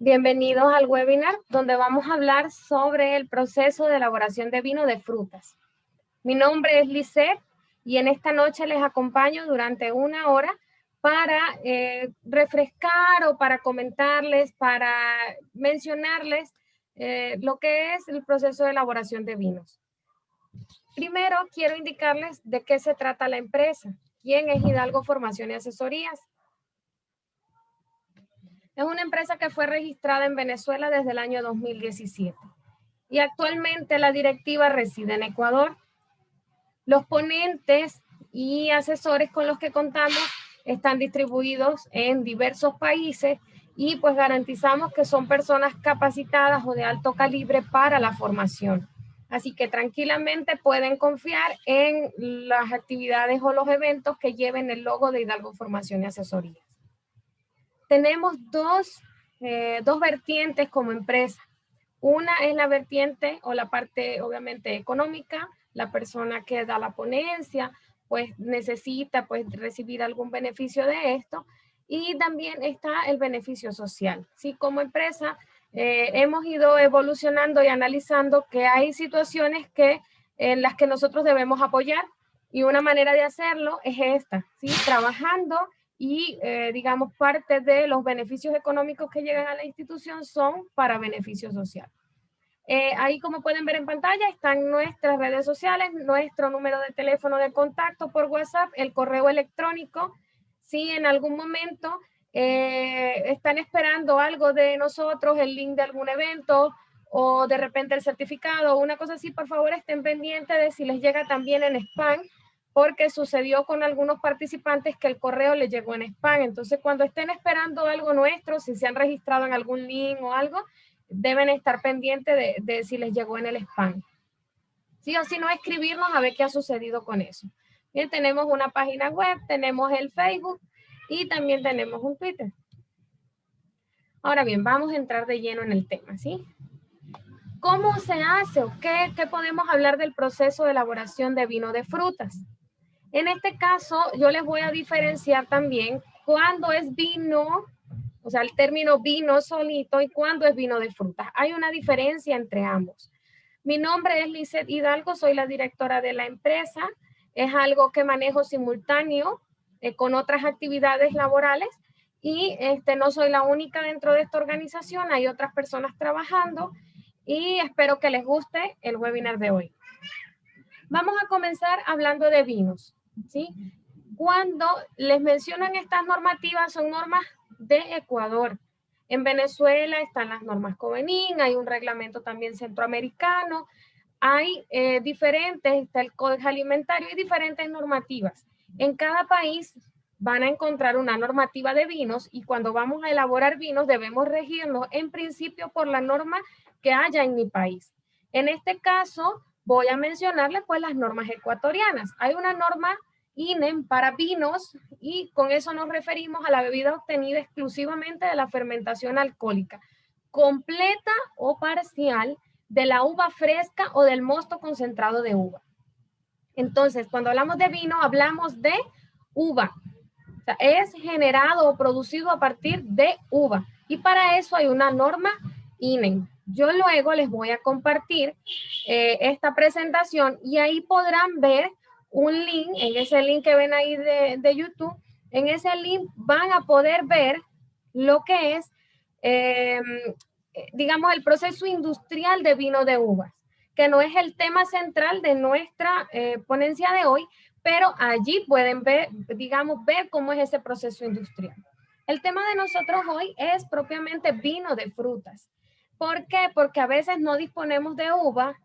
Bienvenidos al webinar donde vamos a hablar sobre el proceso de elaboración de vino de frutas. Mi nombre es Lisette y en esta noche les acompaño durante una hora para refrescar o para comentarles, para mencionarles lo que es el proceso de elaboración de vinos. Primero quiero indicarles de qué se trata la empresa. ¿Quién es Hidalgo Formación y Asesorías? Es una empresa que fue registrada en Venezuela desde el año 2017 y actualmente la directiva reside en Ecuador. Los ponentes y asesores con los que contamos están distribuidos en diversos países y pues garantizamos que son personas capacitadas o de alto calibre para la formación. Así que tranquilamente pueden confiar en las actividades o los eventos que lleven el logo de Hidalgo Formación y Asesorías. Tenemos dos vertientes como empresa. Una es la vertiente o la parte obviamente económica. La persona que da la ponencia pues necesita pues recibir algún beneficio de esto, y también está el beneficio social. Sí, como empresa hemos ido evolucionando y analizando que hay situaciones en las que nosotros debemos apoyar, y una manera de hacerlo es esta, ¿sí? Trabajando y digamos parte de los beneficios económicos que llegan a la institución son para beneficio social. Ahí, como pueden ver en pantalla, están nuestras redes sociales, nuestro número de teléfono de contacto por WhatsApp, el correo electrónico. Si en algún momento están esperando algo de nosotros, el link de algún evento o de repente el certificado o una cosa así, por favor estén pendientes de si les llega también en spam, porque sucedió con algunos participantes que el correo les llegó en spam. Entonces, cuando estén esperando algo nuestro, si se han registrado en algún link o algo, deben estar pendientes de si les llegó en el spam. Sí o si no, escribirnos a ver qué ha sucedido con eso. Bien, tenemos una página web, tenemos el Facebook y también tenemos un Twitter. Ahora bien, vamos a entrar de lleno en el tema, ¿sí? ¿Cómo se hace o qué podemos hablar del proceso de elaboración de vino de frutas? En este caso, yo les voy a diferenciar también cuándo es vino, o sea, el término vino solito, y cuándo es vino de frutas. Hay una diferencia entre ambos. Mi nombre es Lisette Hidalgo, soy la directora de la empresa. Es algo que manejo simultáneo con otras actividades laborales, y no soy la única dentro de esta organización, hay otras personas trabajando y espero que les guste el webinar de hoy. Vamos a comenzar hablando de vinos, ¿sí? Cuando les mencionan estas normativas, son normas de Ecuador. En Venezuela están las normas Covenin, hay un reglamento también centroamericano, hay diferentes, está el Código Alimentario y diferentes normativas. En cada país van a encontrar una normativa de vinos, y cuando vamos a elaborar vinos debemos regirnos en principio por la norma que haya en mi país. En este caso voy a mencionarles pues las normas ecuatorianas. Hay una norma INEM para vinos, y con eso nos referimos a la bebida obtenida exclusivamente de la fermentación alcohólica, completa o parcial, de la uva fresca o del mosto concentrado de uva. Entonces, cuando hablamos de vino, hablamos de uva. O sea, es generado o producido a partir de uva. Y para eso hay una norma INEM. Yo luego les voy a compartir esta presentación, y ahí podrán ver un link, en ese link que ven ahí de YouTube. En ese link van a poder ver lo que es digamos, el proceso industrial de vino de uvas, que no es el tema central de nuestra ponencia de hoy, pero allí pueden ver, digamos, ver cómo es ese proceso industrial. El tema de nosotros hoy es propiamente vino de frutas. ¿Por qué? Porque a veces no disponemos de uva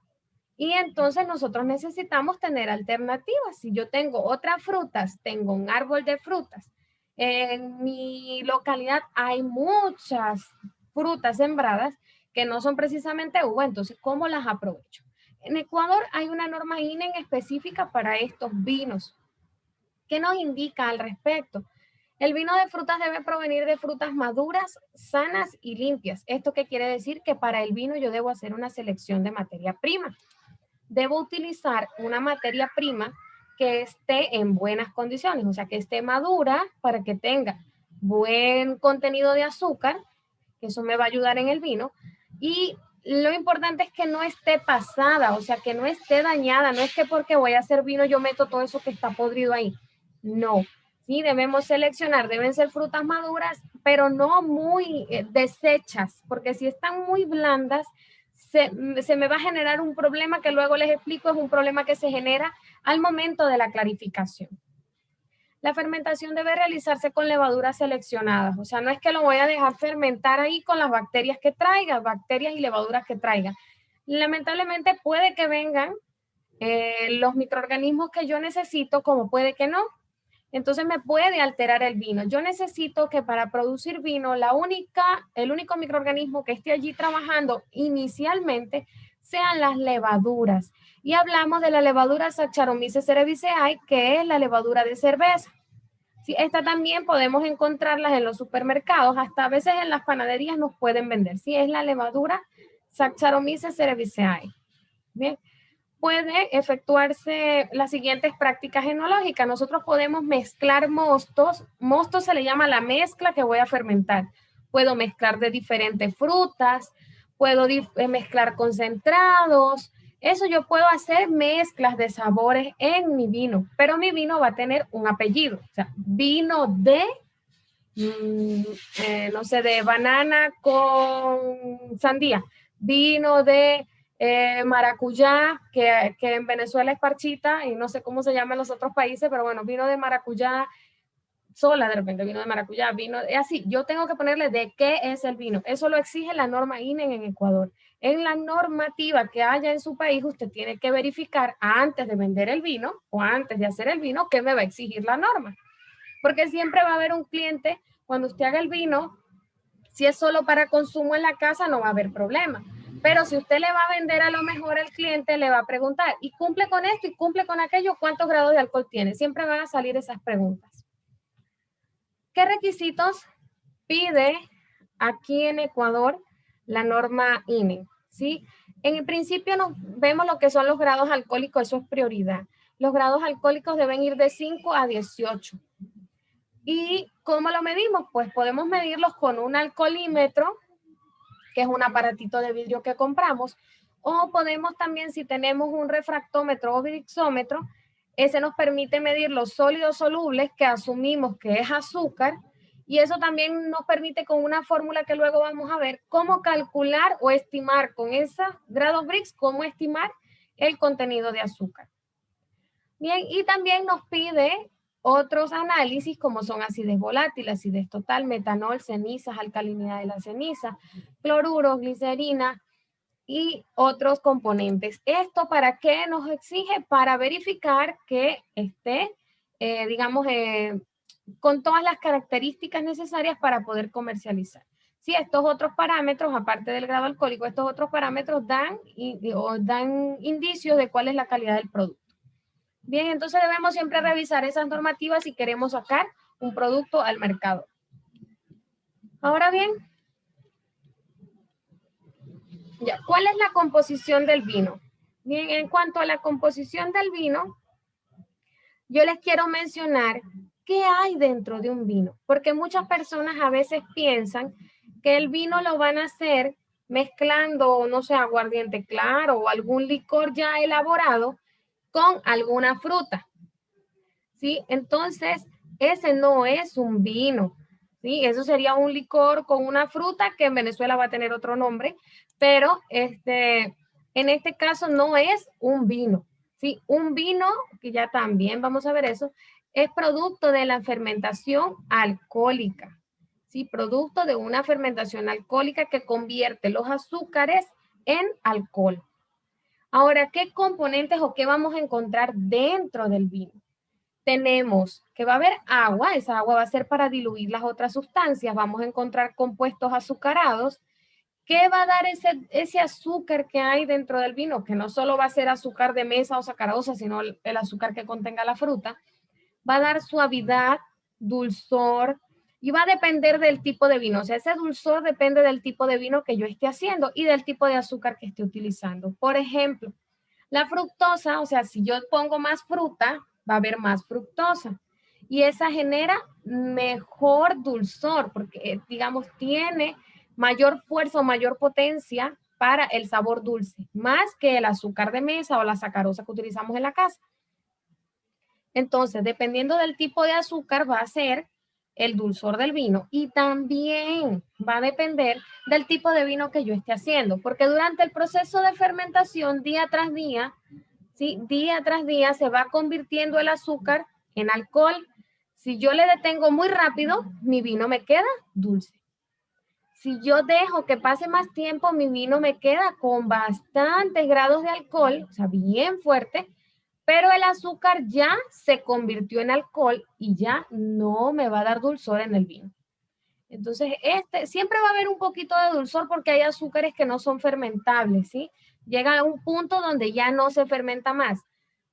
y entonces nosotros necesitamos tener alternativas. Si yo tengo otras frutas, tengo un árbol de frutas, en mi localidad hay muchas frutas sembradas que no son precisamente uva, entonces ¿cómo las aprovecho? En Ecuador hay una norma INEM específica para estos vinos. ¿Qué nos indica al respecto? El vino de frutas debe provenir de frutas maduras, sanas y limpias. ¿Esto qué quiere decir? Que para el vino yo debo hacer una selección de materia prima. Debo utilizar una materia prima que esté en buenas condiciones, o sea, que esté madura para que tenga buen contenido de azúcar, que eso me va a ayudar en el vino. Y lo importante es que no esté pasada, o sea, que no esté dañada. No es que porque voy a hacer vino yo meto todo eso que está podrido ahí. No, sí, debemos seleccionar, deben ser frutas maduras, pero no muy deshechas, porque si están muy blandas, se me va a generar un problema que luego les explico, es un problema que se genera al momento de la clarificación. La fermentación debe realizarse con levaduras seleccionadas, o sea, no es que lo voy a dejar fermentar ahí con las bacterias que traiga, bacterias y levaduras que traiga. Lamentablemente puede que vengan los microorganismos que yo necesito, como puede que no. Entonces me puede alterar el vino. Yo necesito que para producir vino, el único microorganismo que esté allí trabajando inicialmente sean las levaduras. Y hablamos de la levadura Saccharomyces cerevisiae, que es la levadura de cerveza. Sí, esta también podemos encontrarlas en los supermercados, hasta a veces en las panaderías nos pueden vender. Sí, es la levadura Saccharomyces cerevisiae. Bien, puede efectuarse las siguientes prácticas enológicas. Nosotros podemos mezclar mostos. Mosto se le llama la mezcla que voy a fermentar. Puedo mezclar de diferentes frutas, puedo mezclar concentrados. Eso yo puedo hacer mezclas de sabores en mi vino, pero mi vino va a tener un apellido. O sea, vino de, no sé, de banana con sandía. Vino de maracuyá, que en Venezuela es parchita y no sé cómo se llama en los otros países, pero bueno, vino de maracuyá sola, de repente vino de maracuyá, vino, es así, yo tengo que ponerle de qué es el vino. Eso lo exige la norma INE en Ecuador. En la normativa que haya en su país, usted tiene que verificar antes de vender el vino o antes de hacer el vino qué me va a exigir la norma. Porque siempre va a haber un cliente, cuando usted haga el vino, si es solo para consumo en la casa, no va a haber problema. Pero si usted le va a vender, a lo mejor el cliente le va a preguntar, ¿y cumple con esto y cumple con aquello? ¿Cuántos grados de alcohol tiene? Siempre van a salir esas preguntas. ¿Qué requisitos pide aquí en Ecuador la norma INE? ¿Sí? En el principio vemos lo que son los grados alcohólicos, eso es prioridad. Los grados alcohólicos deben ir de 5 a 18. ¿Y cómo lo medimos? Pues podemos medirlos con un alcoholímetro, que es un aparatito de vidrio que compramos, o podemos también, si tenemos un refractómetro o brixómetro, ese nos permite medir los sólidos solubles que asumimos que es azúcar, y eso también nos permite con una fórmula que luego vamos a ver cómo calcular o estimar con esos grados Brix, cómo estimar el contenido de azúcar. Bien, y también nos pide otros análisis como son acidez volátil, acidez total, metanol, cenizas, alcalinidad de la ceniza, cloruro, glicerina y otros componentes. ¿Esto para qué nos exige? Para verificar que esté, con todas las características necesarias para poder comercializar. Si estos otros parámetros, aparte del grado alcohólico, estos otros parámetros dan indicios de cuál es la calidad del producto. Bien, entonces debemos siempre revisar esas normativas si queremos sacar un producto al mercado. Ahora bien, ya, ¿cuál es la composición del vino? Bien, en cuanto a la composición del vino, yo les quiero mencionar qué hay dentro de un vino, porque muchas personas a veces piensan que el vino lo van a hacer mezclando, no sé, aguardiente claro o algún licor ya elaborado con alguna fruta. ¿Sí? Entonces, ese no es un vino, ¿sí? Eso sería un licor con una fruta que en Venezuela va a tener otro nombre, pero en este caso no es un vino, ¿sí? Un vino, que ya también vamos a ver eso, es producto de la fermentación alcohólica, ¿sí? Producto de una fermentación alcohólica que convierte los azúcares en alcohol. Ahora, ¿qué componentes o qué vamos a encontrar dentro del vino? Tenemos que va a haber agua, esa agua va a ser para diluir las otras sustancias, vamos a encontrar compuestos azucarados. ¿Qué va a dar ese azúcar que hay dentro del vino? Que no solo va a ser azúcar de mesa o sacarosa, sino el azúcar que contenga la fruta. Va a dar suavidad, dulzor, y va a depender del tipo de vino. O sea, ese dulzor depende del tipo de vino que yo esté haciendo y del tipo de azúcar que esté utilizando. Por ejemplo, la fructosa, o sea, si yo pongo más fruta, va a haber más fructosa. Y esa genera mejor dulzor, porque, digamos, tiene mayor fuerza o mayor potencia para el sabor dulce, más que el azúcar de mesa o la sacarosa que utilizamos en la casa. Entonces, dependiendo del tipo de azúcar, va a ser el dulzor del vino y también va a depender del tipo de vino que yo esté haciendo, porque durante el proceso de fermentación, día tras día, ¿sí? Día tras día se va convirtiendo el azúcar en alcohol. Si yo le detengo muy rápido, mi vino me queda dulce. Si yo dejo que pase más tiempo, mi vino me queda con bastantes grados de alcohol, o sea, bien fuerte, pero el azúcar ya se convirtió en alcohol y ya no me va a dar dulzor en el vino. Entonces, siempre va a haber un poquito de dulzor porque hay azúcares que no son fermentables, ¿sí? Llega a un punto donde ya no se fermenta más,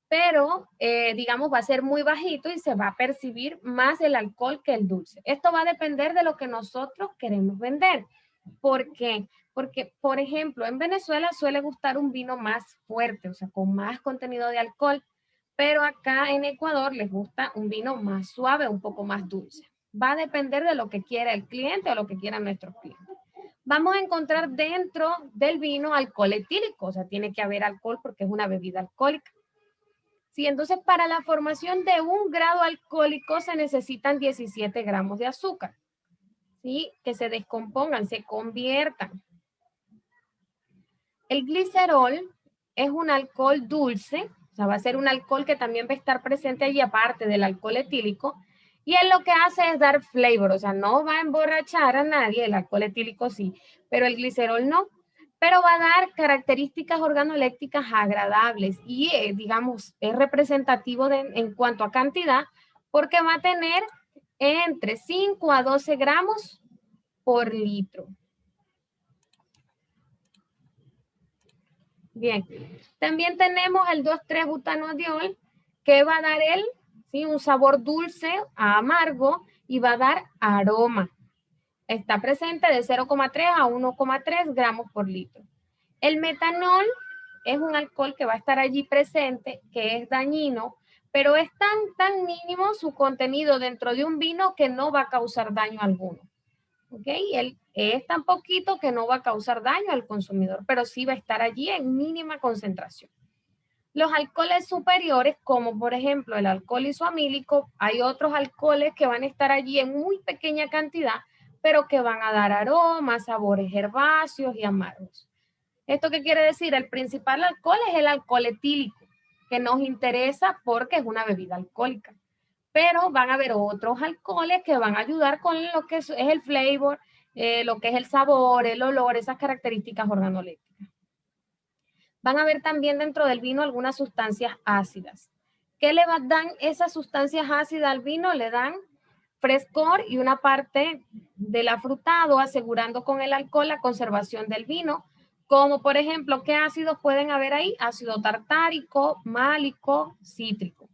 pero digamos va a ser muy bajito y se va a percibir más el alcohol que el dulce. Esto va a depender de lo que nosotros queremos vender. ¿Por qué? Porque, por ejemplo, en Venezuela suele gustar un vino más fuerte, o sea, con más contenido de alcohol, pero acá en Ecuador les gusta un vino más suave, un poco más dulce. Va a depender de lo que quiera el cliente o lo que quieran nuestros clientes. Vamos a encontrar dentro del vino alcohol etílico, o sea, tiene que haber alcohol porque es una bebida alcohólica. Sí, entonces para la formación de 1 grado alcohólico se necesitan 17 gramos de azúcar, ¿sí? Que se descompongan, se conviertan. El glicerol es un alcohol dulce, o sea, va a ser un alcohol que también va a estar presente allí aparte del alcohol etílico, y él lo que hace es dar flavor, o sea, no va a emborrachar a nadie, el alcohol etílico sí, pero el glicerol no, pero va a dar características organolépticas agradables y, digamos, es representativo en cuanto a cantidad, porque va a tener entre 5 a 12 gramos por litro. Bien, también tenemos el 2,3-butanodiol, que va a dar ¿sí? Un sabor dulce a amargo y va a dar aroma. Está presente de 0,3 a 1,3 gramos por litro. El metanol es un alcohol que va a estar allí presente, que es dañino, pero es tan mínimo su contenido dentro de un vino que no va a causar daño alguno. ¿Ok? Él es tan poquito que no va a causar daño al consumidor, pero sí va a estar allí en mínima concentración. Los alcoholes superiores, como por ejemplo el alcohol isoamílico, hay otros alcoholes que van a estar allí en muy pequeña cantidad, pero que van a dar aromas, sabores herbáceos y amargos. ¿Esto qué quiere decir? El principal alcohol es el alcohol etílico, que nos interesa porque es una bebida alcohólica. Pero van a haber otros alcoholes que van a ayudar con lo que es el flavor, lo que es el sabor, el olor, esas características organolépticas. Van a haber también dentro del vino algunas sustancias ácidas. ¿Qué le dan esas sustancias ácidas al vino? Le dan frescor y una parte del afrutado, asegurando con el alcohol la conservación del vino, como por ejemplo, ¿qué ácidos pueden haber ahí? Ácido tartárico, málico, cítrico.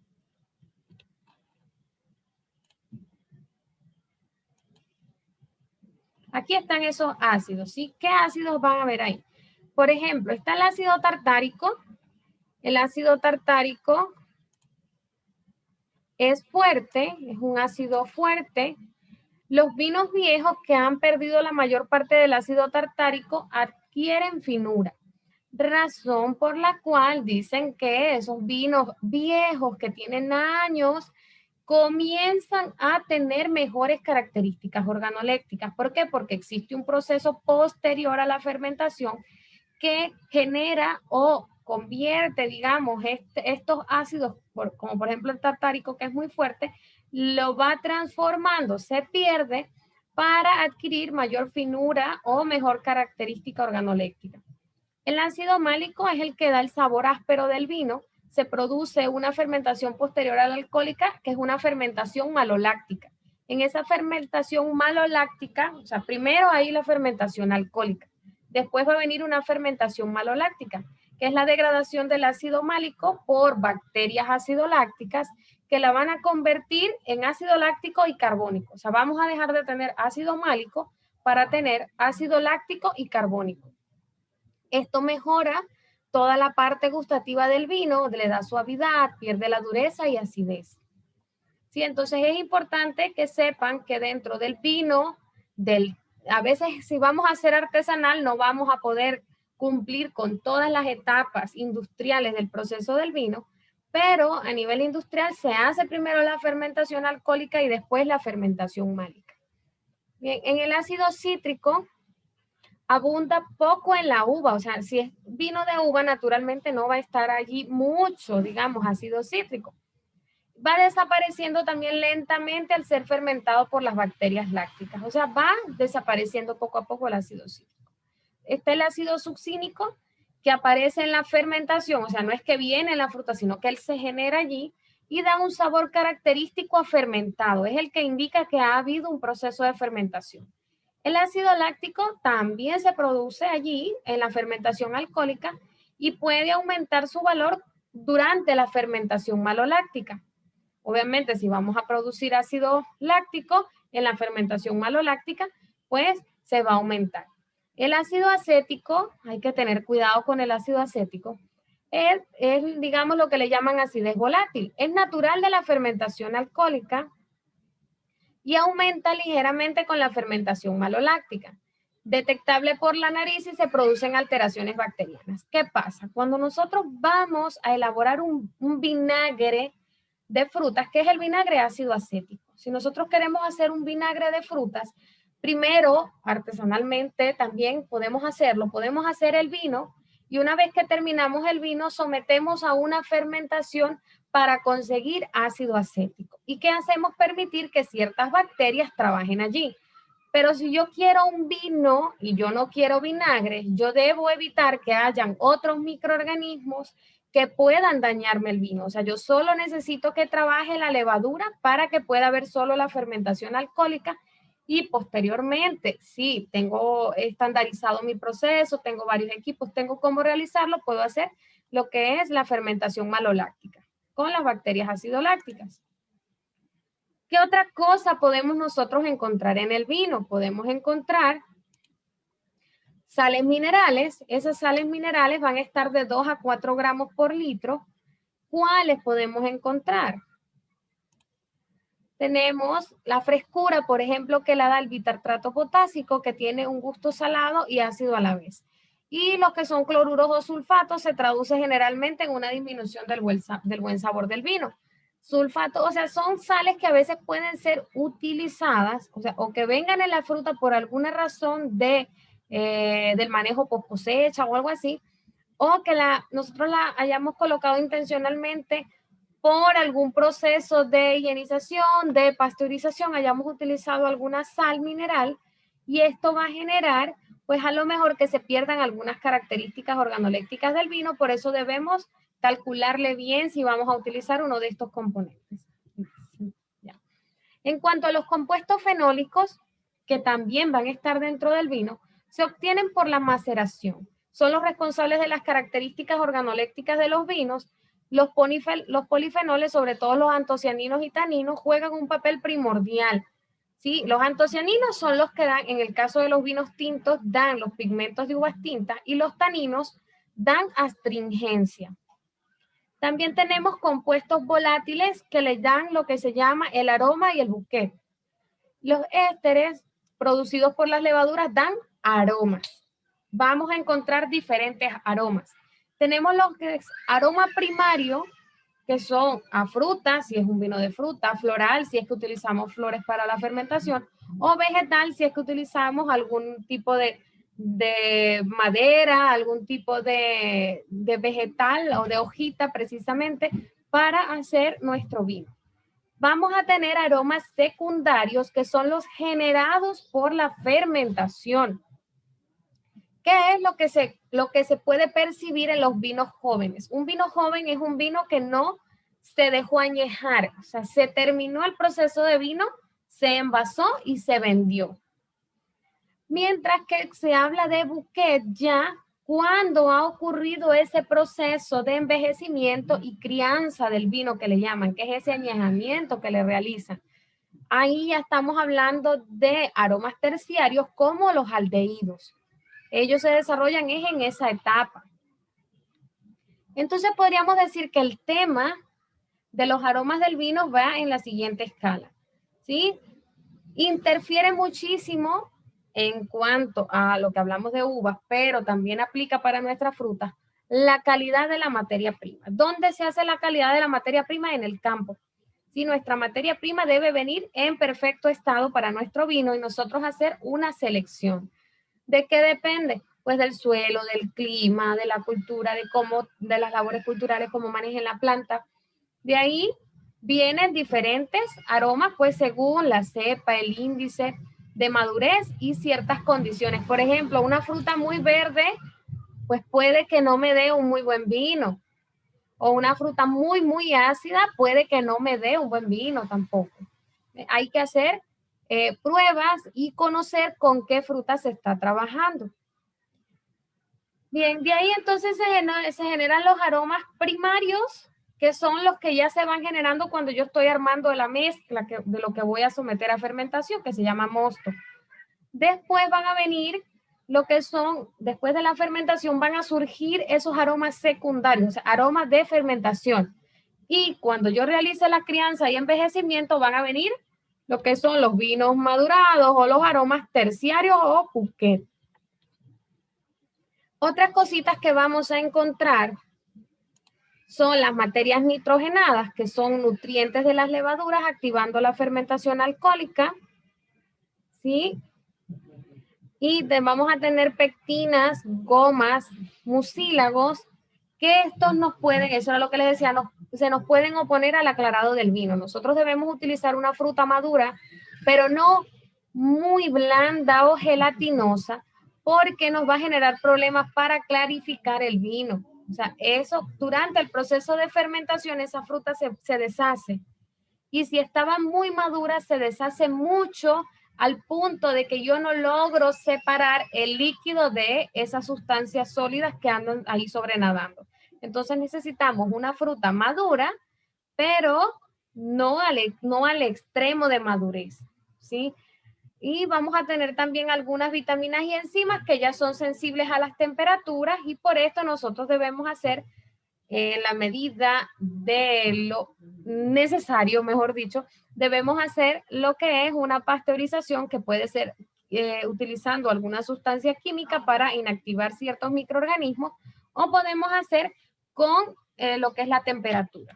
Aquí están esos ácidos, ¿sí? ¿Qué ácidos van a haber ahí? Por ejemplo, está el ácido tartárico. El ácido tartárico es fuerte, es un ácido fuerte. Los vinos viejos que han perdido la mayor parte del ácido tartárico adquieren finura, razón por la cual dicen que esos vinos viejos que tienen años comienzan a tener mejores características organolépticas. ¿Por qué? Porque existe un proceso posterior a la fermentación que genera o convierte, digamos, estos ácidos, como por ejemplo el tartárico, que es muy fuerte, lo va transformando, se pierde para adquirir mayor finura o mejor característica organoléptica. El ácido málico es el que da el sabor áspero del vino. Se produce una fermentación posterior a la alcohólica, que es una fermentación maloláctica. En esa fermentación maloláctica, o sea, primero hay la fermentación alcohólica. Después va a venir una fermentación maloláctica, que es la degradación del ácido málico por bacterias acidolácticas que la van a convertir en ácido láctico y carbónico. O sea, vamos a dejar de tener ácido málico para tener ácido láctico y carbónico. Esto mejora toda la parte gustativa del vino, le da suavidad, pierde la dureza y acidez. Sí, entonces es importante que sepan que dentro del vino, del a veces si vamos a hacer artesanal no vamos a poder cumplir con todas las etapas industriales del proceso del vino, pero a nivel industrial se hace primero la fermentación alcohólica y después la fermentación málica. Bien, en el ácido cítrico abunda poco en la uva, o sea, si es vino de uva, naturalmente no va a estar allí mucho, digamos, ácido cítrico. Va desapareciendo también lentamente al ser fermentado por las bacterias lácticas, o sea, va desapareciendo poco a poco el ácido cítrico. Está el ácido succínico que aparece en la fermentación, o sea, no es que viene en la fruta, sino que él se genera allí y da un sabor característico a fermentado, es el que indica que ha habido un proceso de fermentación. El ácido láctico también se produce allí en la fermentación alcohólica y puede aumentar su valor durante la fermentación maloláctica. Obviamente, si vamos a producir ácido láctico en la fermentación maloláctica, pues se va a aumentar. El ácido acético, hay que tener cuidado con el ácido acético, es digamos lo que le llaman acidez volátil. Es natural de la fermentación alcohólica y aumenta ligeramente con la fermentación maloláctica. Detectable por la nariz y se producen alteraciones bacterianas. ¿Qué pasa? Cuando nosotros vamos a elaborar un vinagre de frutas, ¿qué es el vinagre? Ácido acético. Si nosotros queremos hacer un vinagre de frutas, primero, artesanalmente también podemos hacerlo. Podemos hacer el vino y una vez que terminamos el vino, sometemos a una fermentación para conseguir ácido acético. ¿Y qué hacemos? Permitir que ciertas bacterias trabajen allí. Pero si yo quiero un vino y yo no quiero vinagre, yo debo evitar que hayan otros microorganismos que puedan dañarme el vino. O sea, yo solo necesito que trabaje la levadura para que pueda haber solo la fermentación alcohólica y posteriormente, si tengo estandarizado mi proceso, tengo varios equipos, tengo cómo realizarlo, puedo hacer lo que es la fermentación maloláctica con las bacterias acidolácticas. ¿Qué otra cosa podemos nosotros encontrar en el vino? Podemos encontrar sales minerales. Esas sales minerales van a estar de 2 a 4 gramos por litro. ¿Cuáles podemos encontrar? Tenemos la frescura, por ejemplo, que la da el bitartrato potásico, que tiene un gusto salado y ácido a la vez. Y los que son cloruros o sulfatos se traduce generalmente en una disminución del buen sabor del vino. Sulfato, o sea, son sales que a veces pueden ser utilizadas, o sea, o que vengan en la fruta por alguna razón del manejo post cosecha o algo así, o que nosotros la hayamos colocado intencionalmente por algún proceso de higienización, de pasteurización, hayamos utilizado alguna sal mineral y esto va a generar, pues a lo mejor que se pierdan algunas características organolépticas del vino, por eso debemos calcularle bien si vamos a utilizar uno de estos componentes. Ya. En cuanto a los compuestos fenólicos, que también van a estar dentro del vino, se obtienen por la maceración. Son los responsables de las características organolépticas de los vinos. Los polifenoles, sobre todo los antocianinos y taninos, juegan un papel primordial. ¿Sí? Los antocianinos son los que dan, en el caso de los vinos tintos, dan los pigmentos de uvas tintas y los taninos dan astringencia. También tenemos compuestos volátiles que les dan lo que se llama el aroma y el bouquet. Los ésteres producidos por las levaduras dan aromas. Vamos a encontrar diferentes aromas. Tenemos los que es aroma primario, que son a fruta, si es un vino de fruta, floral, si es que utilizamos flores para la fermentación, o vegetal, si es que utilizamos algún tipo de madera, algún tipo de vegetal o de hojita precisamente para hacer nuestro vino. Vamos a tener aromas secundarios que son los generados por la fermentación. ¿Qué es lo que se puede percibir en los vinos jóvenes? Un vino joven es un vino que no se dejó añejar, o sea, se terminó el proceso de vino, se envasó y se vendió. Mientras que se habla de bouquet ya cuando ha ocurrido ese proceso de envejecimiento y crianza del vino que le llaman, que es ese añejamiento que le realizan. Ahí ya estamos hablando de aromas terciarios como los aldehídos. Ellos se desarrollan en esa etapa. Entonces podríamos decir que el tema de los aromas del vino va en la siguiente escala, ¿sí? Interfiere muchísimo en cuanto a lo que hablamos de uvas, pero también aplica para nuestras frutas, la calidad de la materia prima. ¿Dónde se hace la calidad de la materia prima? En el campo. Si nuestra materia prima debe venir en perfecto estado para nuestro vino y nosotros hacer una selección. ¿De qué depende? Pues del suelo, del clima, de la cultura, de las labores culturales, cómo manejen la planta. De ahí vienen diferentes aromas, pues según la cepa, el índice de madurez y ciertas condiciones. Por ejemplo, una fruta muy verde, pues puede que no me dé un muy buen vino. O una fruta muy ácida puede que no me dé un buen vino tampoco. Hay que hacer pruebas y conocer con qué fruta se está trabajando. Bien, de ahí entonces se generan los aromas primarios, que son los que ya se van generando cuando yo estoy armando la mezcla de lo que voy a someter a fermentación, que se llama mosto. Después van a venir lo que son, después de la fermentación, van a surgir esos aromas secundarios, o sea, aromas de fermentación. Y cuando yo realice la crianza y envejecimiento, van a venir lo que son los vinos madurados o los aromas terciarios o bouquet. Otras cositas que vamos a encontrar son las materias nitrogenadas, que son nutrientes de las levaduras activando la fermentación alcohólica, ¿sí? Y vamos a tener pectinas, gomas, mucílagos, que estos nos pueden, eso era lo que les decía, se nos pueden oponer al aclarado del vino. Nosotros debemos utilizar una fruta madura, pero no muy blanda o gelatinosa, porque nos va a generar problemas para clarificar el vino. O sea, eso, durante el proceso de fermentación, esa fruta se deshace. Y si estaba muy madura, se deshace mucho al punto de que yo no logro separar el líquido de esas sustancias sólidas que andan ahí sobrenadando. Entonces necesitamos una fruta madura, pero no al extremo de madurez, ¿sí? Y vamos a tener también algunas vitaminas y enzimas que ya son sensibles a las temperaturas y por esto nosotros debemos hacer en la medida de lo necesario, mejor dicho, debemos hacer lo que es una pasteurización que puede ser utilizando alguna sustancia química para inactivar ciertos microorganismos o podemos hacer con lo que es la temperatura.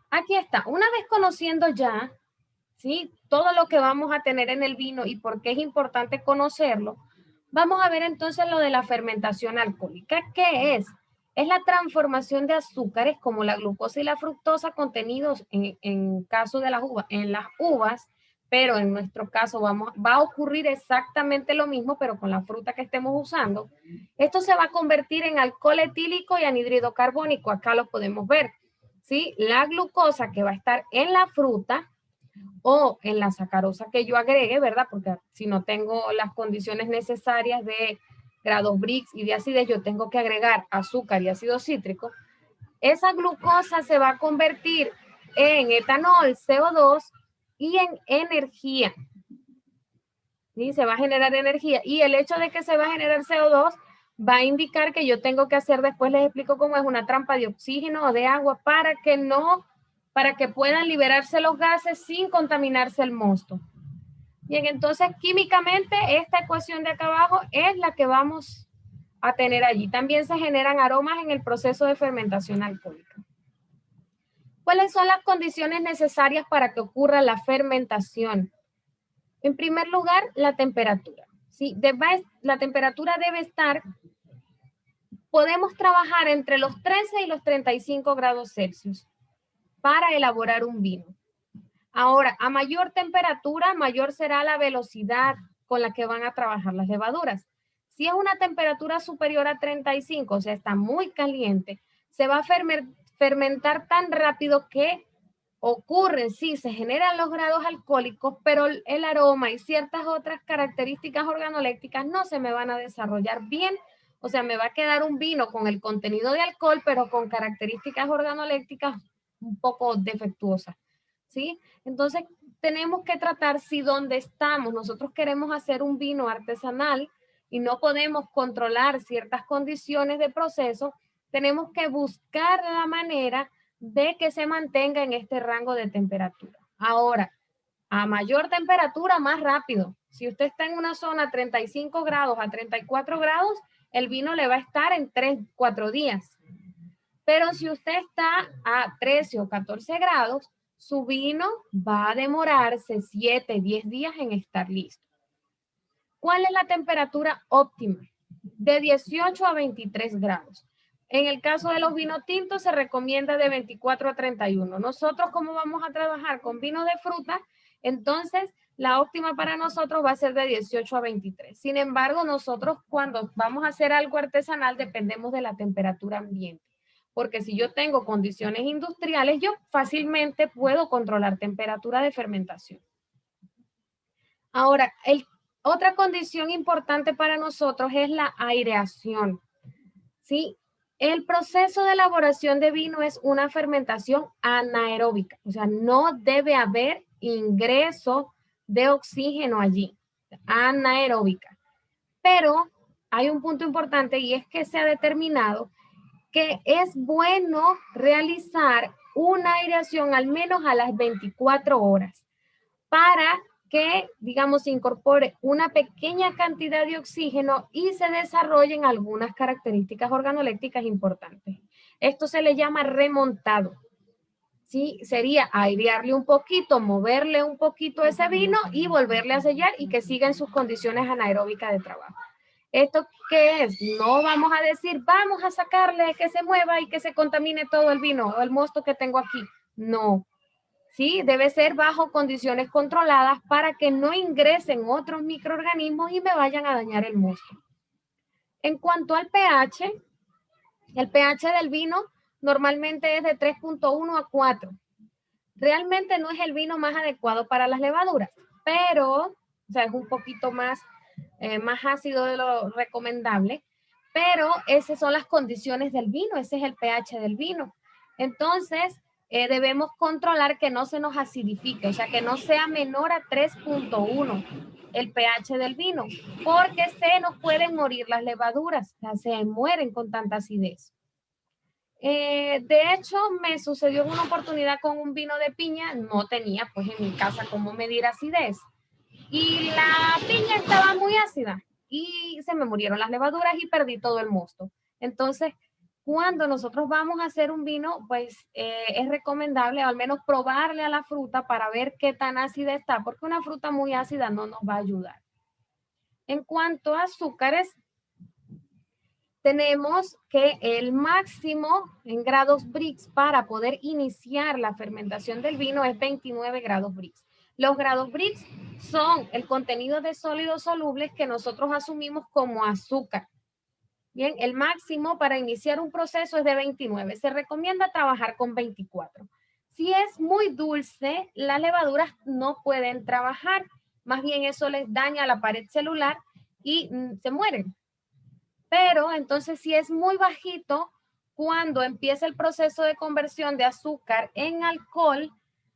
Aquí está, una vez conociendo ya, ¿sí?, todo lo que vamos a tener en el vino y por qué es importante conocerlo, vamos a ver entonces lo de la fermentación alcohólica. ¿Qué es? Es la transformación de azúcares como la glucosa y la fructosa contenidos en caso de las uvas, en las uvas, pero en nuestro caso va a ocurrir exactamente lo mismo, pero con la fruta que estemos usando. Esto se va a convertir en alcohol etílico y anhídrido carbónico. Acá lo podemos ver, ¿sí? La glucosa que va a estar en la fruta o en la sacarosa que yo agregue, ¿verdad? Porque si no tengo las condiciones necesarias de grados Brix y de acidez, yo tengo que agregar azúcar y ácido cítrico. Esa glucosa se va a convertir en etanol, CO2 y en energía. ¿Sí? Se va a generar energía. Y el hecho de que se va a generar CO2 va a indicar que yo tengo que hacer, después les explico cómo es, una trampa de oxígeno o de agua para que puedan liberarse los gases sin contaminarse el mosto. Bien, entonces químicamente esta ecuación de acá abajo es la que vamos a tener allí. También se generan aromas en el proceso de fermentación alcohólica. ¿Cuáles son las condiciones necesarias para que ocurra la fermentación? En primer lugar, la temperatura. ¿Sí? La temperatura debe estar, podemos trabajar entre los 13 y los 35 grados Celsius para elaborar un vino. Ahora, a mayor temperatura, mayor será la velocidad con la que van a trabajar las levaduras. Si es una temperatura superior a 35, o sea, está muy caliente, se va a fermentar tan rápido que ocurre, sí, se generan los grados alcohólicos, pero el aroma y ciertas otras características organolépticas no se me van a desarrollar bien. O sea, me va a quedar un vino con el contenido de alcohol, pero con características organolépticas un poco defectuosas, ¿sí? Entonces, tenemos que tratar si donde estamos, nosotros queremos hacer un vino artesanal y no podemos controlar ciertas condiciones de proceso, tenemos que buscar la manera de que se mantenga en este rango de temperatura. Ahora, A mayor temperatura, más rápido. Si usted está en una zona 35 grados a 34 grados, el vino le va a estar en 3, 4 días. Pero si usted está a 13 o 14 grados, su vino va a demorarse 7, 10 días en estar listo. ¿Cuál es la temperatura óptima? De 18 a 23 grados. En el caso de los vinos tintos se recomienda de 24 a 31. Nosotros, como vamos a trabajar con vino de fruta, entonces la óptima para nosotros va a ser de 18 a 23. Sin embargo, nosotros cuando vamos a hacer algo artesanal dependemos de la temperatura ambiente. Porque si yo tengo condiciones industriales, yo fácilmente puedo controlar temperatura de fermentación. Ahora, otra condición importante para nosotros es la aireación. ¿Sí? El proceso de elaboración de vino es una fermentación anaeróbica, o sea, no debe haber ingreso de oxígeno allí, anaeróbica. Pero hay un punto importante y es que se ha determinado que es bueno realizar una aireación al menos a las 24 horas para que, digamos, se incorpore una pequeña cantidad de oxígeno y se desarrollen algunas características organolépticas importantes. Esto se le llama remontado. ¿Sí? Sería airearle un poquito, moverle un poquito ese vino y volverle a sellar y que siga en sus condiciones anaeróbicas de trabajo. ¿Esto qué es? No vamos a decir, vamos a sacarle que se mueva y que se contamine todo el vino o el mosto que tengo aquí. No. ¿Sí? Debe ser bajo condiciones controladas para que no ingresen otros microorganismos y me vayan a dañar el mosto. En cuanto al pH, el pH del vino normalmente es de 3.1 a 4. Realmente no es el vino más adecuado para las levaduras, pero, o sea, es un poquito más ácido de lo recomendable, pero esas son las condiciones del vino, ese es el pH del vino. Entonces, debemos controlar que no se nos acidifique, o sea, que no sea menor a 3.1 el pH del vino, porque se nos pueden morir las levaduras, o sea, se mueren con tanta acidez. De hecho, me sucedió en una oportunidad con un vino de piña, no tenía pues en mi casa cómo medir acidez, y la piña estaba muy ácida y se me murieron las levaduras y perdí todo el mosto. Entonces, cuando nosotros vamos a hacer un vino, pues es recomendable al menos probarle a la fruta para ver qué tan ácida está, porque una fruta muy ácida no nos va a ayudar. En cuanto a azúcares, tenemos que el máximo en grados Brix para poder iniciar la fermentación del vino es 29 grados Brix. Los grados Brix son el contenido de sólidos solubles que nosotros asumimos como azúcar. Bien, el máximo para iniciar un proceso es de 29. Se recomienda trabajar con 24. Si es muy dulce, las levaduras no pueden trabajar. Más bien eso les daña la pared celular y se mueren. Pero entonces si es muy bajito, cuando empieza el proceso de conversión de azúcar en alcohol,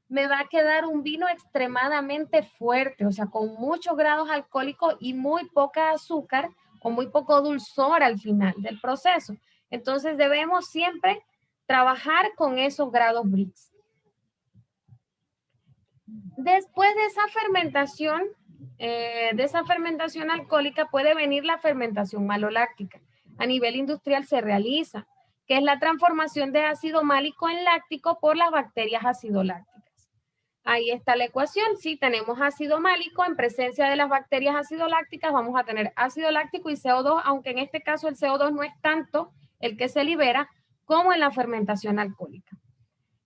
me va a quedar un vino extremadamente fuerte, o sea, con muchos grados alcohólicos y muy poca azúcar o muy poco dulzor al final del proceso. Entonces debemos siempre trabajar con esos grados Brix. Después de esa fermentación alcohólica puede venir la fermentación maloláctica. A nivel industrial se realiza, que es la transformación de ácido málico en láctico por las bacterias acidolácticas. Ahí está la ecuación. Si tenemos ácido málico, en presencia de las bacterias acidolácticas vamos a tener ácido láctico y CO2, aunque en este caso el CO2 no es tanto el que se libera como en la fermentación alcohólica.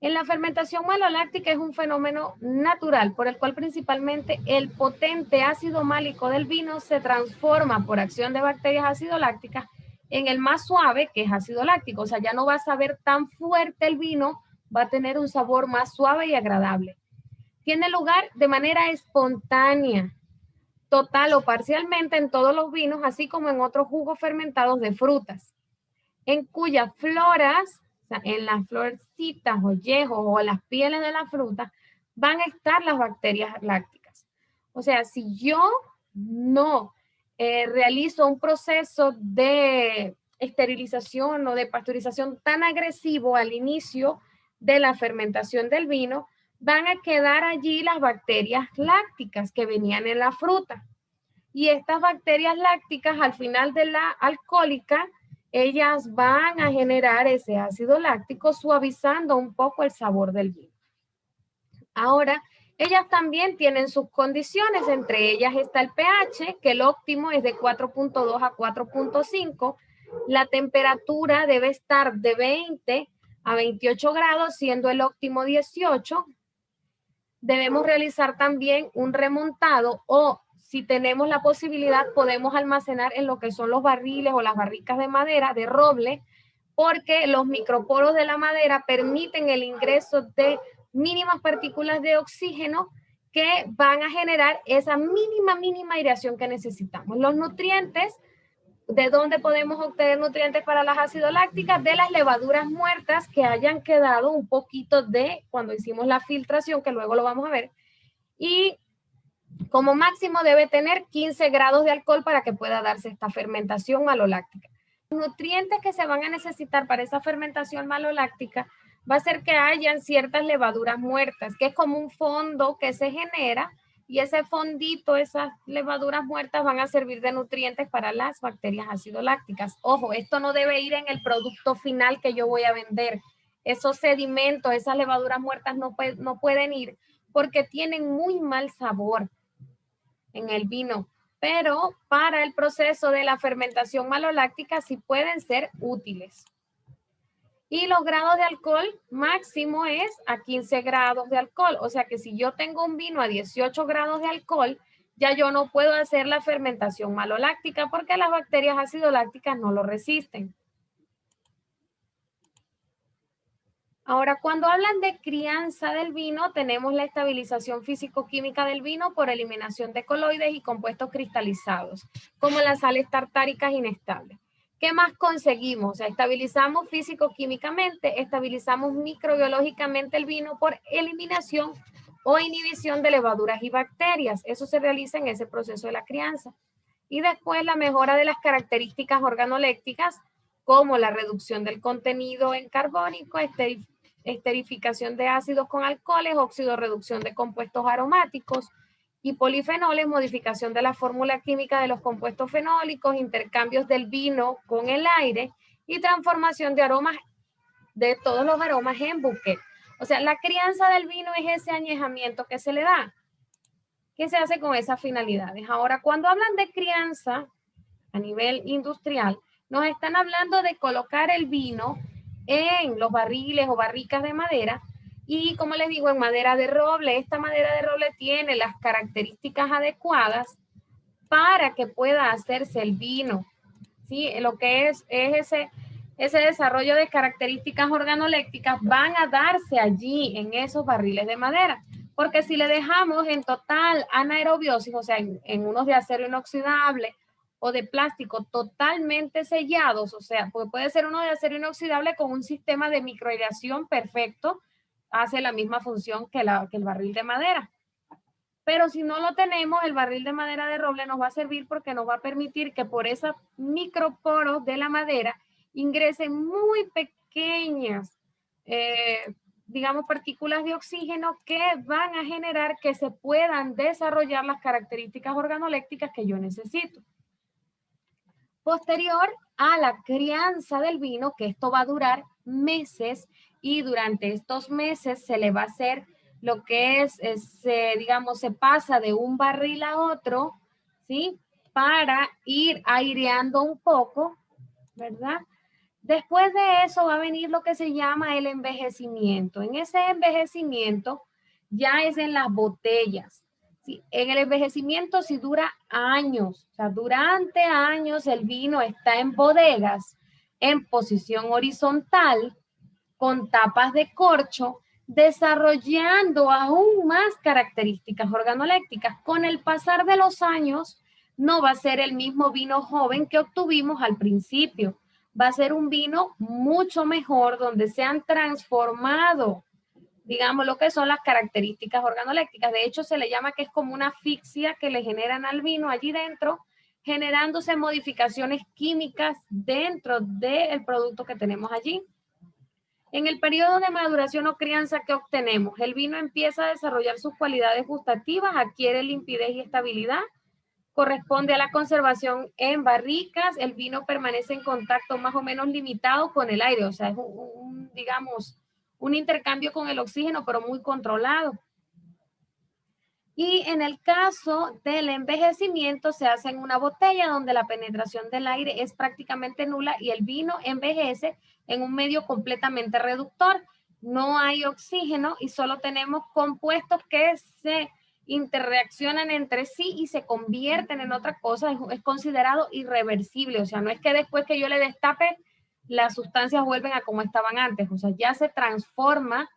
En la fermentación maloláctica es un fenómeno natural por el cual principalmente el potente ácido málico del vino se transforma por acción de bacterias acidolácticas en el más suave, que es ácido láctico. O sea, ya no va a saber tan fuerte el vino, va a tener un sabor más suave y agradable. Tiene lugar de manera espontánea, total o parcialmente en todos los vinos, así como en otros jugos fermentados de frutas, en cuyas floras, o sea, en las florcitas o yejos o las pieles de la fruta, van a estar las bacterias lácticas. O sea, si yo no realizo un proceso de esterilización o de pasteurización tan agresivo al inicio de la fermentación del vino, van a quedar allí las bacterias lácticas que venían en la fruta. Y estas bacterias lácticas al final de la alcohólica, ellas van a generar ese ácido láctico suavizando un poco el sabor del vino. Ahora, ellas también tienen sus condiciones, entre ellas está el pH, que el óptimo es de 4.2 a 4.5. La temperatura debe estar de 20 a 28 grados, siendo el óptimo 18. Debemos realizar también un remontado o si tenemos la posibilidad podemos almacenar en lo que son los barriles o las barricas de madera, de roble, porque los microporos de la madera permiten el ingreso de mínimas partículas de oxígeno que van a generar esa mínima aireación que necesitamos. Los nutrientes, ¿de dónde podemos obtener nutrientes para las ácidos lácticas? De las levaduras muertas que hayan quedado un poquito de cuando hicimos la filtración, que luego lo vamos a ver. Y como máximo debe tener 15 grados de alcohol para que pueda darse esta fermentación maloláctica. Los nutrientes que se van a necesitar para esa fermentación maloláctica va a ser que hayan ciertas levaduras muertas, que es como un fondo que se genera y ese fondito, esas levaduras muertas van a servir de nutrientes para las bacterias ácido-lácticas. Ojo, esto no debe ir en el producto final que yo voy a vender. Esos sedimentos, esas levaduras muertas no pueden ir porque tienen muy mal sabor en el vino, pero para el proceso de la fermentación maloláctica sí pueden ser útiles. Y los grados de alcohol máximo es a 15 grados de alcohol. O sea que si yo tengo un vino a 18 grados de alcohol, ya yo no puedo hacer la fermentación maloláctica porque las bacterias ácido-lácticas no lo resisten. Ahora, cuando hablan de crianza del vino, tenemos la estabilización físico-química del vino por eliminación de coloides y compuestos cristalizados, como las sales tartáricas inestables. ¿Qué más conseguimos? O sea, estabilizamos físico-químicamente, estabilizamos microbiológicamente el vino por eliminación o inhibición de levaduras y bacterias. Eso se realiza en ese proceso de la crianza. Y después la mejora de las características organolépticas, como la reducción del contenido en carbónico, esterificación de ácidos con alcoholes, oxidorreducción de compuestos aromáticos y polifenoles, modificación de la fórmula química de los compuestos fenólicos, intercambios del vino con el aire y transformación de aromas, de todos los aromas en bouquet. O sea, la crianza del vino es ese añejamiento que se le da, que se hace con esas finalidades. Ahora, cuando hablan de crianza a nivel industrial, nos están hablando de colocar el vino en los barriles o barricas de madera y, como les digo, en madera de roble. Esta madera de roble tiene las características adecuadas para que pueda hacerse el vino. ¿Sí? Lo que es ese desarrollo de características organolépticas van a darse allí en esos barriles de madera. Porque si le dejamos en total anaerobiosis, o sea, en unos de acero inoxidable o de plástico totalmente sellados, o sea, pues puede ser uno de acero inoxidable con un sistema de microaireación perfecto, hace la misma función que el barril de madera. Pero si no lo tenemos, el barril de madera de roble nos va a servir porque nos va a permitir que por esos microporos de la madera ingresen muy pequeñas, digamos, partículas de oxígeno que van a generar que se puedan desarrollar las características organolépticas que yo necesito. Posterior a la crianza del vino, que esto va a durar meses y durante estos meses se le va a hacer lo que digamos, se pasa de un barril a otro, ¿sí? Para ir aireando un poco, ¿verdad? Después de eso va a venir lo que se llama el envejecimiento. En ese envejecimiento ya es en las botellas. Sí, en el envejecimiento sí dura años, o sea, durante años el vino está en bodegas, en posición horizontal, con tapas de corcho, desarrollando aún más características organolépticas. Con el pasar de los años, no va a ser el mismo vino joven que obtuvimos al principio. Va a ser un vino mucho mejor, donde se han transformado, digamos, lo que son las características organolépticas. De hecho, se le llama que es como una asfixia que le generan al vino allí dentro, generándose modificaciones químicas dentro del producto que tenemos allí. En el periodo de maduración o crianza que obtenemos, el vino empieza a desarrollar sus cualidades gustativas, adquiere limpidez y estabilidad, corresponde a la conservación en barricas, el vino permanece en contacto más o menos limitado con el aire, o sea, es digamos, un intercambio con el oxígeno, pero muy controlado. Y en el caso del envejecimiento se hace en una botella donde la penetración del aire es prácticamente nula y el vino envejece en un medio completamente reductor. No hay oxígeno y solo tenemos compuestos que se interreaccionan entre sí y se convierten en otra cosa. Es considerado irreversible, o sea, no es que después que yo le destape las sustancias vuelven a como estaban antes, o sea, ya se transforma.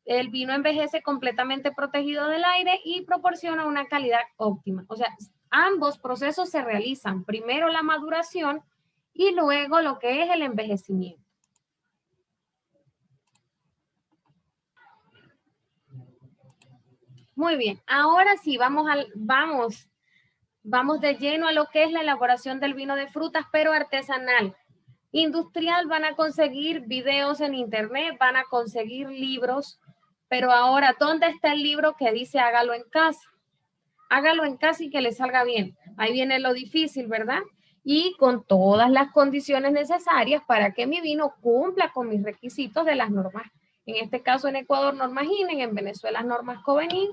El vino envejece completamente protegido del aire y proporciona una calidad óptima. O sea, ambos procesos se realizan. Primero la maduración y luego lo que es el envejecimiento. Muy bien, ahora sí, vamos de lleno a lo que es la elaboración del vino de frutas, pero artesanal. Industrial van a conseguir videos en internet, van a conseguir libros, pero ahora, ¿dónde está el libro que dice hágalo en casa? Hágalo en casa y que le salga bien. Ahí viene lo difícil, ¿verdad? Y con todas las condiciones necesarias para que mi vino cumpla con mis requisitos de las normas. En este caso en Ecuador normas INEN, en Venezuela normas Covenin.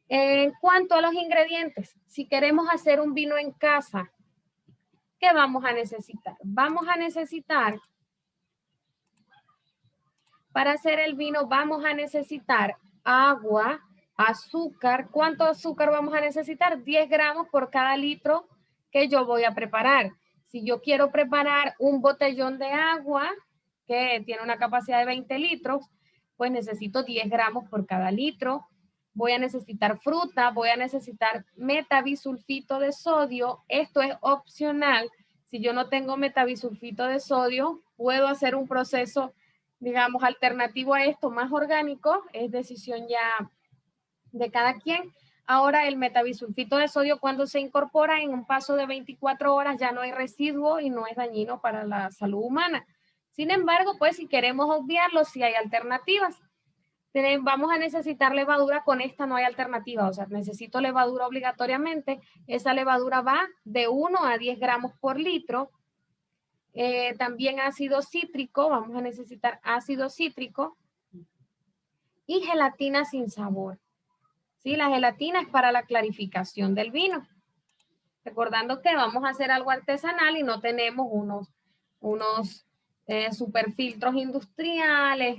En cuanto a los ingredientes, si queremos hacer un vino en casa, ¿qué vamos a necesitar? Vamos a necesitar, para hacer el vino, vamos a necesitar agua, azúcar. ¿Cuánto azúcar vamos a necesitar? 10 gramos por cada litro que yo voy a preparar. Si yo quiero preparar un botellón de agua que tiene una capacidad de 20 litros, pues necesito 10 gramos por cada litro. Voy a necesitar fruta, voy a necesitar metabisulfito de sodio. Esto es opcional. Si yo no tengo metabisulfito de sodio, puedo hacer un proceso, digamos, alternativo a esto, más orgánico. Es decisión ya de cada quien. Ahora el metabisulfito de sodio, cuando se incorpora en un paso de 24 horas, ya no hay residuo y no es dañino para la salud humana. Sin embargo, pues si queremos obviarlo, sí hay alternativas. Vamos a necesitar levadura, con esta no hay alternativa, o sea, necesito levadura obligatoriamente. Esa levadura va de 1 a 10 gramos por litro. También ácido cítrico, vamos a necesitar ácido cítrico y gelatina sin sabor. ¿Sí? La gelatina es para la clarificación del vino. Recordando que vamos a hacer algo artesanal y no tenemos unos superfiltros industriales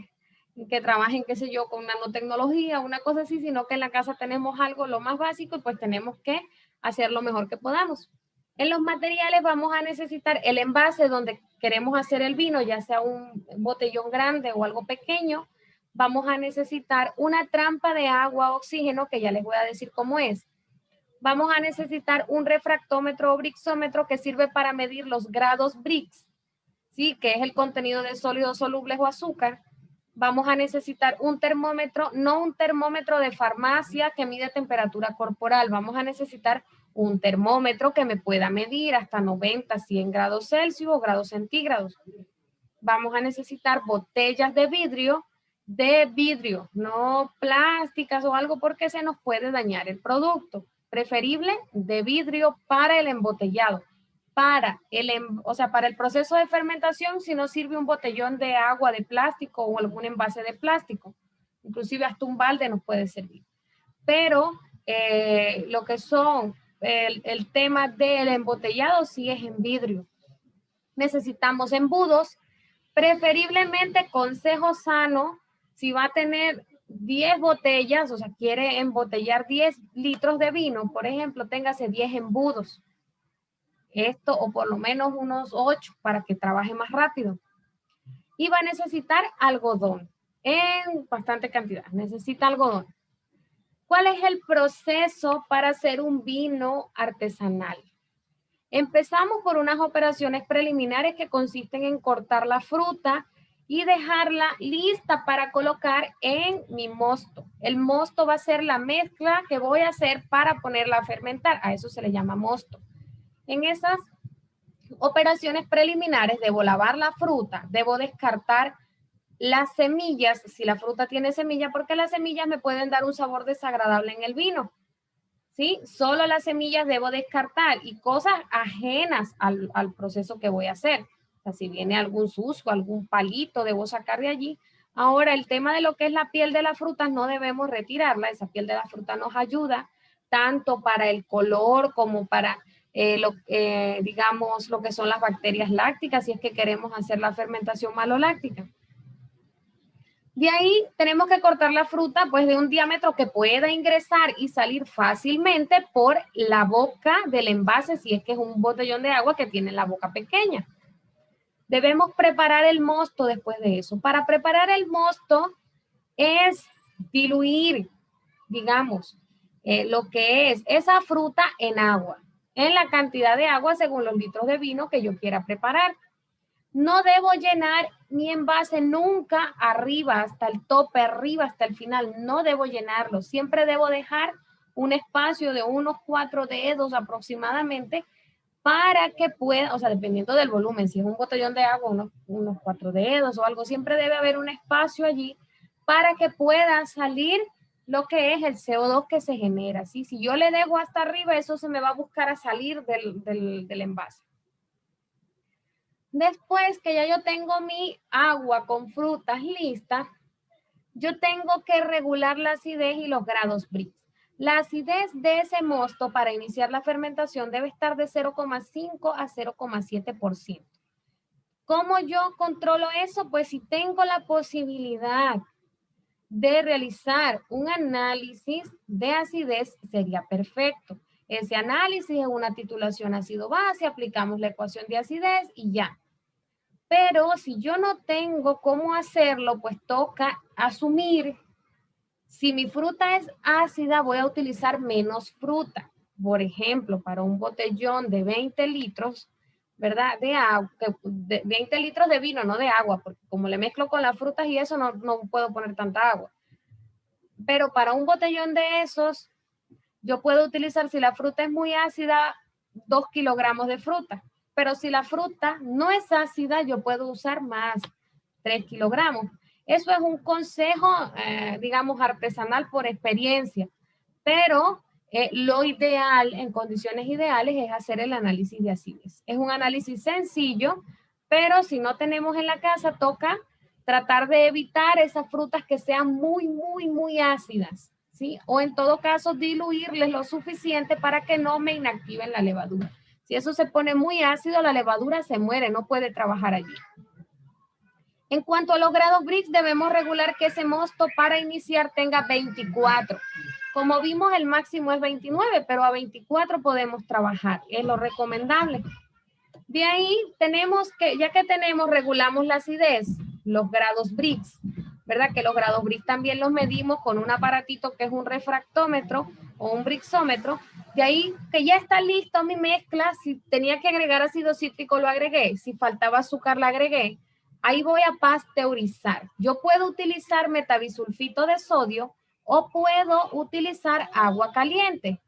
que trabajen, qué sé yo, con nanotecnología, una cosa así, sino que en la casa tenemos algo lo más básico y pues tenemos que hacer lo mejor que podamos. En los materiales vamos a necesitar el envase donde queremos hacer el vino, ya sea un botellón grande o algo pequeño. Vamos a necesitar una trampa de agua, oxígeno, que ya les voy a decir cómo es. Vamos a necesitar un refractómetro o brixómetro que sirve para medir los grados Brix, ¿sí? Que es el contenido de sólidos solubles o azúcar. Vamos a necesitar un termómetro, no un termómetro de farmacia que mide temperatura corporal. Vamos a necesitar un termómetro que me pueda medir hasta 90, 100 grados Celsius o grados centígrados. Vamos a necesitar botellas de vidrio, no plásticas o algo porque se nos puede dañar el producto. Preferible de vidrio para el embotellado. Para el proceso de fermentación, si no sirve un botellón de agua de plástico o algún envase de plástico. Inclusive hasta un balde nos puede servir. Pero lo que son el tema del embotellado sí es en vidrio. Necesitamos embudos, preferiblemente consejo sano, si va a tener 10 botellas, o sea, quiere embotellar 10 litros de vino, por ejemplo, téngase 10 embudos. Esto, o por lo menos unos 8 para que trabaje más rápido. Y va a necesitar algodón en bastante cantidad. Necesita algodón. ¿Cuál es el proceso para hacer un vino artesanal? Empezamos por unas operaciones preliminares que consisten en cortar la fruta y dejarla lista para colocar en mi mosto. El mosto va a ser la mezcla que voy a hacer para ponerla a fermentar. A eso se le llama mosto. En esas Operaciones preliminares, debo lavar la fruta, debo descartar las semillas, si la fruta tiene semilla, porque las semillas me pueden dar un sabor desagradable en el vino. ¿Sí? Solo las semillas debo descartar y cosas ajenas al proceso que voy a hacer. O sea, si viene algún sucio, algún palito, debo sacar de allí. Ahora, el tema de lo que es la piel de las frutas, no debemos retirarla. Esa piel de la fruta nos ayuda tanto para el color como para, digamos, lo que son las bacterias lácticas, si es que queremos hacer la fermentación maloláctica. De ahí tenemos que cortar la fruta pues de un diámetro que pueda ingresar y salir fácilmente por la boca del envase, si es que es un botellón de agua que tiene la boca pequeña. Debemos preparar el mosto después de eso. Para preparar el mosto es diluir, digamos, lo que es esa fruta en agua, en la cantidad de agua según los litros de vino que yo quiera preparar. No debo llenar mi envase nunca arriba, hasta el tope, arriba, hasta el final. No debo llenarlo. Siempre debo dejar un espacio de unos 4 dedos aproximadamente para que pueda, o sea, dependiendo del volumen, si es un botellón de agua, unos 4 dedos o algo, siempre debe haber un espacio allí para que pueda salir lo que es el CO2 que se genera. ¿Sí? Si yo le dejo hasta arriba, eso se me va a buscar a salir del envase. Después que ya yo tengo mi agua con frutas lista, yo tengo que regular la acidez y los grados Brix. La acidez de ese mosto para iniciar la fermentación debe estar de 0,5 a 0,7%. ¿Cómo yo controlo eso? Pues si tengo la posibilidad de realizar un análisis de acidez, sería perfecto. Ese análisis es una titulación ácido-base, aplicamos la ecuación de acidez y ya. Pero si yo no tengo cómo hacerlo, pues toca asumir, si mi fruta es ácida, voy a utilizar menos fruta. Por ejemplo, para un botellón de 20 litros, ¿verdad? De agua, 20 litros de vino, no de agua, porque como le mezclo con las frutas y eso, no puedo poner tanta agua. Pero para un botellón de esos, yo puedo utilizar, si la fruta es muy ácida, 2 kilogramos de fruta. Pero si la fruta no es ácida, yo puedo usar más, 3 kilogramos. Eso es un consejo, digamos, artesanal por experiencia. Pero lo ideal, en condiciones ideales, es hacer el análisis de acidez. Es un análisis sencillo, pero si no tenemos en la casa, toca tratar de evitar esas frutas que sean muy ácidas, ¿sí? O en todo caso, diluirles lo suficiente para que no me inactiven la levadura. Si eso se pone muy ácido, la levadura se muere, no puede trabajar allí. En cuanto a los grados Brix, debemos regular que ese mosto para iniciar tenga 24. Como vimos, el máximo es 29, pero a 24 podemos trabajar, es lo recomendable. De ahí tenemos que, ya que regulamos la acidez, los grados Brix, ¿verdad? Que los grados Brix también los medimos con un aparatito que es un refractómetro o un brixómetro. De ahí que ya está listo mi mezcla, si tenía que agregar ácido cítrico lo agregué, si faltaba azúcar la agregué. Ahí voy a pasteurizar. Yo puedo utilizar metabisulfito de sodio o puedo utilizar agua caliente.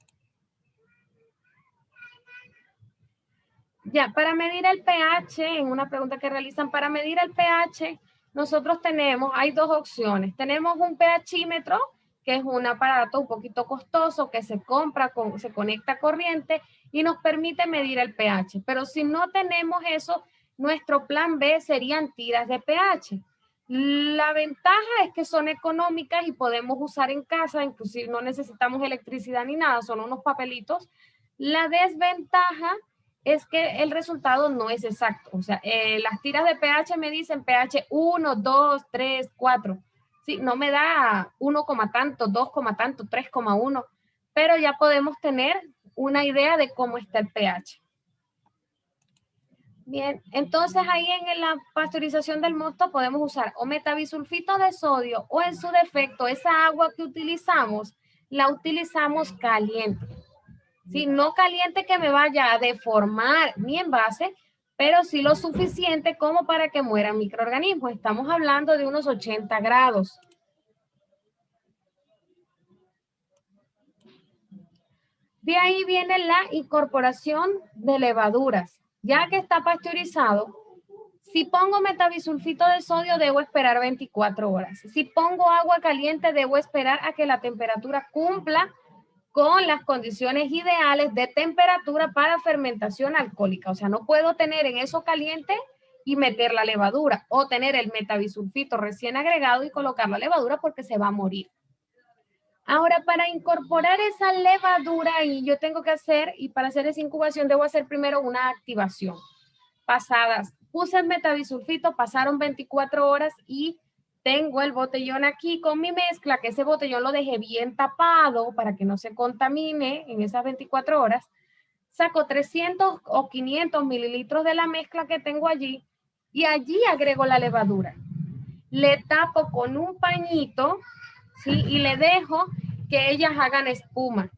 Ya, para medir el pH, en una pregunta que realizan, para medir el pH, nosotros hay dos opciones. Tenemos un pHímetro, que es un aparato un poquito costoso que se compra, se conecta a corriente y nos permite medir el pH. Pero si no tenemos eso, nuestro plan B serían tiras de pH. La ventaja es que son económicas y podemos usar en casa, inclusive no necesitamos electricidad ni nada, son unos papelitos. La desventaja es que el resultado no es exacto. O sea, las tiras de pH me dicen pH 1, 2, 3, 4. Sí, no me da 1, tanto, 2, tanto, 3,1, pero ya podemos tener una idea de cómo está el pH. Bien, entonces ahí en la pasteurización del mosto podemos usar o metabisulfito de sodio o en su defecto esa agua que utilizamos, la utilizamos caliente. Sí, no caliente que me vaya a deformar mi envase, pero sí lo suficiente como para que mueran microorganismos. Estamos hablando de unos 80 grados. De ahí viene la incorporación de levaduras. Ya que está pasteurizado, si pongo metabisulfito de sodio, debo esperar 24 horas. Si pongo agua caliente, debo esperar a que la temperatura cumpla con las condiciones ideales de temperatura para fermentación alcohólica. O sea, no puedo tener en eso caliente y meter la levadura o tener el metabisulfito recién agregado y colocar la levadura porque se va a morir. Ahora, para incorporar esa levadura y yo tengo que hacer, y para hacer esa incubación debo hacer primero una activación. Puse el metabisulfito, pasaron 24 horas y tengo el botellón aquí con mi mezcla, que ese botellón lo dejé bien tapado para que no se contamine en esas 24 horas. Saco 300 o 500 mililitros de la mezcla que tengo allí y allí agrego la levadura. Le tapo con un pañito, ¿sí? Y le dejo que ellas hagan espuma.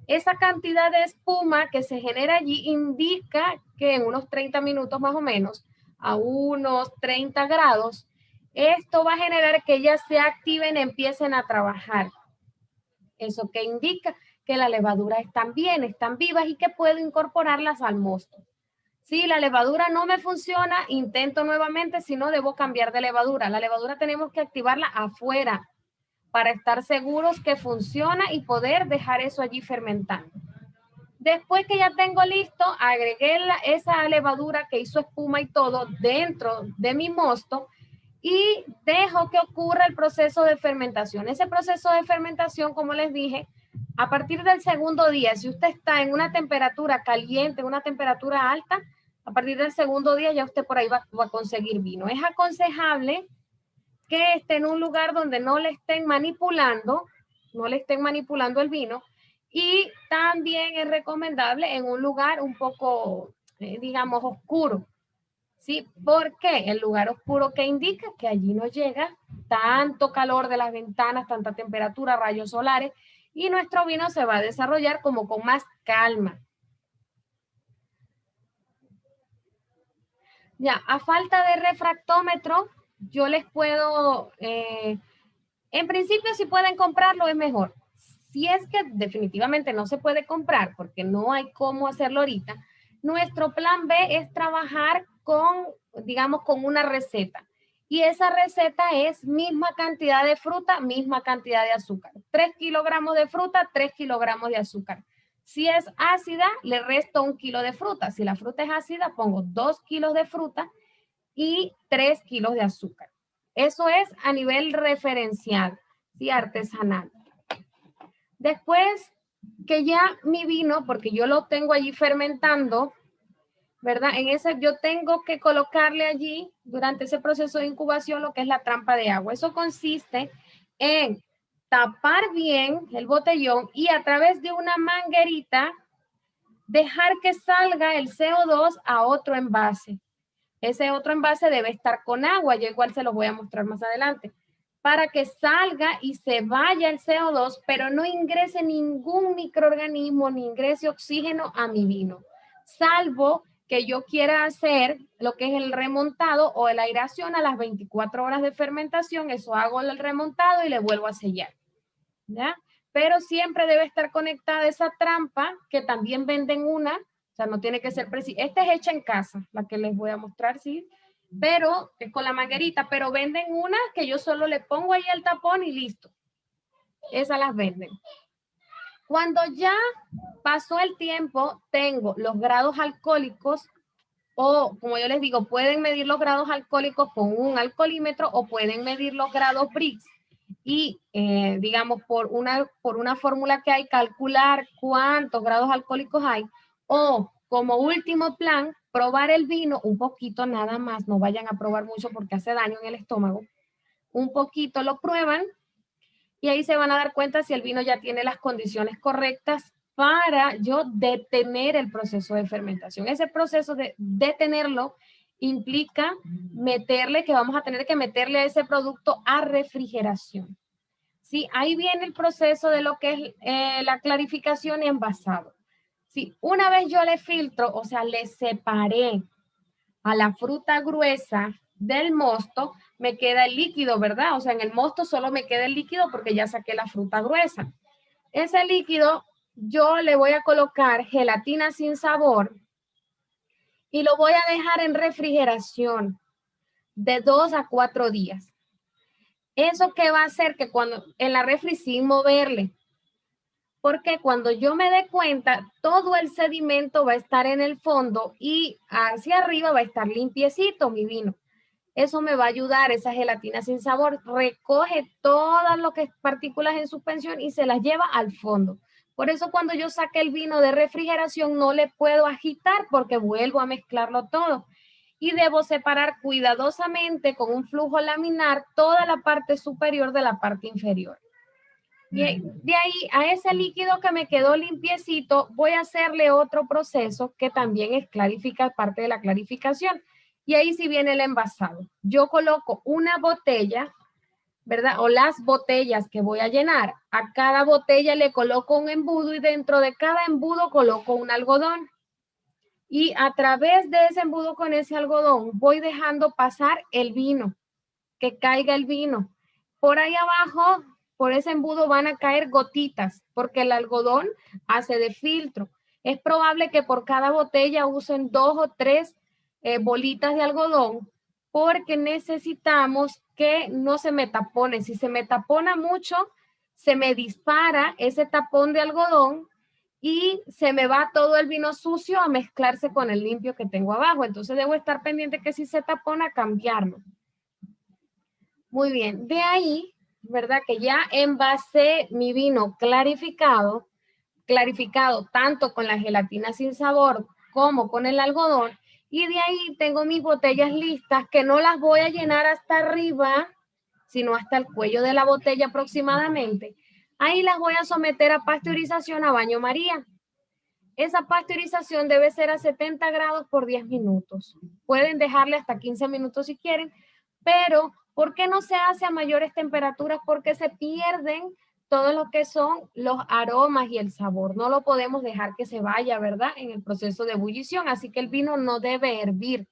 Esa cantidad de espuma que se genera allí indica que en unos 30 minutos más o menos, a unos 30 grados, esto va a generar que ellas se activen, empiecen a trabajar. ¿Eso qué indica? Que la levadura están bien, están vivas y que puedo incorporarlas al mosto. Si la levadura no me funciona, intento nuevamente, si no, debo cambiar de levadura. La levadura tenemos que activarla afuera para estar seguros que funciona y poder dejar eso allí fermentando. Después que ya tengo listo, agregué esa levadura que hizo espuma y todo dentro de mi mosto y dejo que ocurra el proceso de fermentación. Ese proceso de fermentación, como les dije, a partir del segundo día, si usted está en una temperatura caliente, en una temperatura alta, a partir del segundo día ya usted por ahí va a conseguir vino. Es aconsejable que esté en un lugar donde no le estén manipulando el vino, y también es recomendable en un lugar un poco, digamos, oscuro. ¿Sí? Porque el lugar oscuro que indica que allí no llega tanto calor de las ventanas, tanta temperatura, rayos solares, y nuestro vino se va a desarrollar como con más calma. Ya, a falta de refractómetro, yo les puedo, en principio si pueden comprarlo es mejor. Si es que definitivamente no se puede comprar porque no hay cómo hacerlo ahorita, nuestro plan B es trabajar con, digamos, con una receta. Y esa receta es misma cantidad de fruta, misma cantidad de azúcar. 3 kilogramos de fruta, 3 kilogramos de azúcar. Si es ácida, le resto 1 kilo de fruta. Si la fruta es ácida, pongo 2 kilos de fruta y 3 kilos de azúcar. Eso es a nivel referencial, ¿sí? Artesanal. Después que ya mi vino, porque yo lo tengo allí fermentando, ¿verdad? En ese yo tengo que colocarle allí, durante ese proceso de incubación, lo que es la trampa de agua. Eso consiste en tapar bien el botellón y a través de una manguerita dejar que salga el CO2 a otro envase. Ese otro envase debe estar con agua, yo igual se lo voy a mostrar más adelante, para que salga y se vaya el CO2, pero no ingrese ningún microorganismo ni ingrese oxígeno a mi vino, salvo que yo quiera hacer lo que es el remontado o la aireación a las 24 horas de fermentación. Eso hago el remontado y le vuelvo a sellar, ¿ya? Pero siempre debe estar conectada esa trampa, que también venden una, o sea, no tiene que ser precisa. Esta es hecha en casa, la que les voy a mostrar, sí, pero es con la manguerita, pero venden una que yo solo le pongo ahí el tapón y listo. Esas las venden. Cuando ya pasó el tiempo, tengo los grados alcohólicos, o como yo les digo, pueden medir los grados alcohólicos con un alcoholímetro o pueden medir los grados Brix y, digamos, por una fórmula que hay, calcular cuántos grados alcohólicos hay, o como último plan, probar el vino un poquito nada más, no vayan a probar mucho porque hace daño en el estómago, un poquito lo prueban y ahí se van a dar cuenta si el vino ya tiene las condiciones correctas para yo detener el proceso de fermentación. Ese proceso de detenerlo implica meterle, que vamos a tener que meterle a ese producto a refrigeración. Sí, ahí viene el proceso de lo que es la clarificación y envasado. Sí, una vez yo le filtro, o sea, le separé a la fruta gruesa del mosto, me queda el líquido, ¿verdad? O sea, en el mosto solo me queda el líquido porque ya saqué la fruta gruesa. Ese líquido yo le voy a colocar gelatina sin sabor y lo voy a dejar en refrigeración de 2 a 4 días. ¿Eso qué va a hacer? Que cuando en la refri sin moverle, porque cuando yo me dé cuenta, todo el sedimento va a estar en el fondo y hacia arriba va a estar limpiecito mi vino. Eso me va a ayudar, esa gelatina sin sabor recoge todas las partículas en suspensión y se las lleva al fondo. Por eso cuando yo saque el vino de refrigeración no le puedo agitar porque vuelvo a mezclarlo todo. Y debo separar cuidadosamente con un flujo laminar toda la parte superior de la parte inferior. De ahí a ese líquido que me quedó limpiecito, voy a hacerle otro proceso que también es clarificar, parte de la clarificación. Y ahí sí viene el envasado. Yo coloco una botella, ¿verdad? O las botellas que voy a llenar. A cada botella le coloco un embudo y dentro de cada embudo coloco un algodón. Y a través de ese embudo con ese algodón voy dejando pasar el vino, que caiga el vino. Por ahí abajo, por ese embudo van a caer gotitas, porque el algodón hace de filtro. Es probable que por cada botella usen 2 o 3 bolitas de algodón, porque necesitamos que no se me tapone. Si se me tapona mucho, se me dispara ese tapón de algodón y se me va todo el vino sucio a mezclarse con el limpio que tengo abajo. Entonces debo estar pendiente que si se tapona, cambiarlo. Muy bien, de ahí, ¿verdad? Que ya envasé mi vino clarificado tanto con la gelatina sin sabor como con el algodón. Y de ahí tengo mis botellas listas que no las voy a llenar hasta arriba, sino hasta el cuello de la botella aproximadamente. Ahí las voy a someter a pasteurización a baño María. Esa pasteurización debe ser a 70 grados por 10 minutos. Pueden dejarle hasta 15 minutos si quieren, pero ¿por qué no se hace a mayores temperaturas? Porque se pierden todo lo que son los aromas y el sabor. No lo podemos dejar que se vaya, ¿verdad? En el proceso de ebullición. Así que el vino no debe hervir.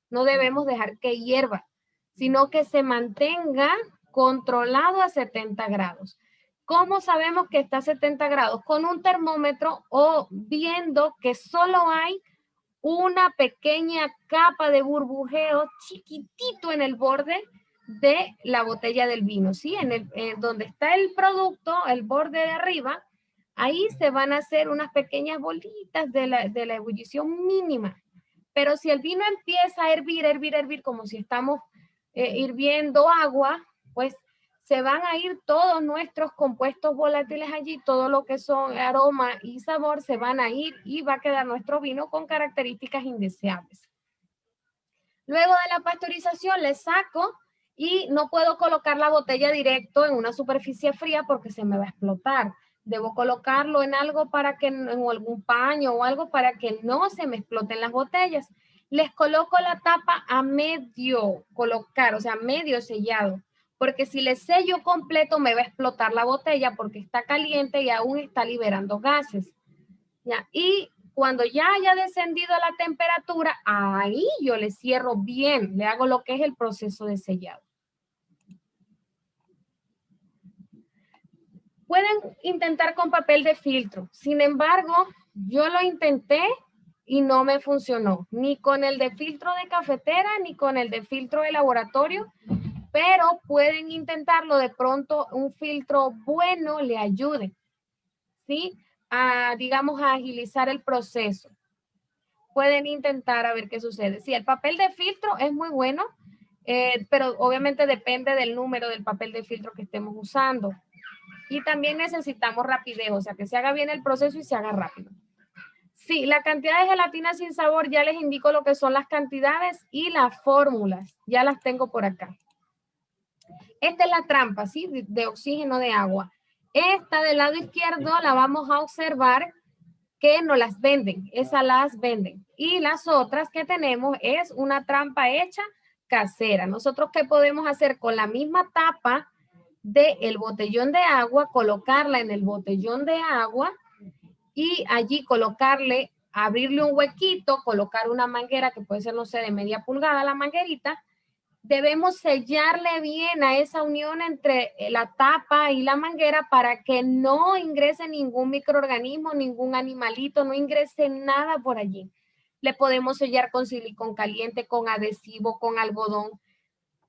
No debemos dejar que hierva, sino que se mantenga controlado a 70 grados. ¿Cómo sabemos que está a 70 grados? Con un termómetro o viendo que solo hay una pequeña capa de burbujeo chiquitito en el borde de la botella del vino, ¿sí? Donde está el producto, el borde de arriba, ahí se van a hacer unas pequeñas bolitas de la ebullición mínima. Pero si el vino empieza a hervir, como si estamos hirviendo agua, pues se van a ir todos nuestros compuestos volátiles allí, todo lo que son aroma y sabor se van a ir y va a quedar nuestro vino con características indeseables. Luego de la pasteurización le saco y no puedo colocar la botella directo en una superficie fría porque se me va a explotar. Debo colocarlo en algo para que, en algún paño o algo para que no se me exploten las botellas. Les coloco la tapa a medio colocar, o sea, medio sellado, porque si le sello completo me va a explotar la botella porque está caliente y aún está liberando gases. ¿Ya? Y cuando ya haya descendido la temperatura, ahí yo le cierro bien, le hago lo que es el proceso de sellado. Pueden intentar con papel de filtro. Sin embargo, yo lo intenté y no me funcionó, ni con el de filtro de cafetera, ni con el de filtro de laboratorio, pero pueden intentarlo, de pronto un filtro bueno le ayude, ¿sí? Digamos, a agilizar el proceso. Pueden intentar a ver qué sucede. Sí, el papel de filtro es muy bueno, pero obviamente depende del número del papel de filtro que estemos usando. Y también necesitamos rapidez, o sea, que se haga bien el proceso y se haga rápido. Sí, la cantidad de gelatina sin sabor, ya les indico lo que son las cantidades y las fórmulas. Ya las tengo por acá. Esta es la trampa, ¿sí? De oxígeno de agua. Esta del lado izquierdo la vamos a observar que no las venden, esas las venden. Y las otras que tenemos es una trampa hecha casera. Nosotros, ¿qué podemos hacer? Con la misma tapa del botellón de agua, colocarla en el botellón de agua y allí colocarle, abrirle un huequito, colocar una manguera que puede ser, no sé, de media pulgada la manguerita. Debemos sellarle bien a esa unión entre la tapa y la manguera para que no ingrese ningún microorganismo, ningún animalito, no ingrese nada por allí. Le podemos sellar con silicón caliente, con adhesivo, con algodón,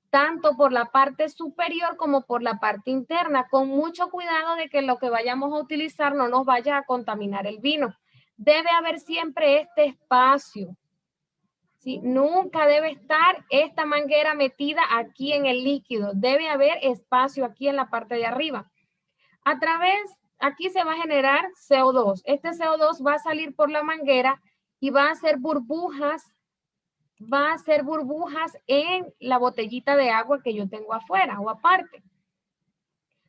tanto por la parte superior como por la parte interna, con mucho cuidado de que lo que vayamos a utilizar no nos vaya a contaminar el vino. Debe haber siempre este espacio. ¿Sí? Nunca debe estar esta manguera metida aquí en el líquido. Debe haber espacio aquí en la parte de arriba. Aquí se va a generar CO2. Este CO2 va a salir por la manguera y va a hacer burbujas en la botellita de agua que yo tengo afuera o aparte.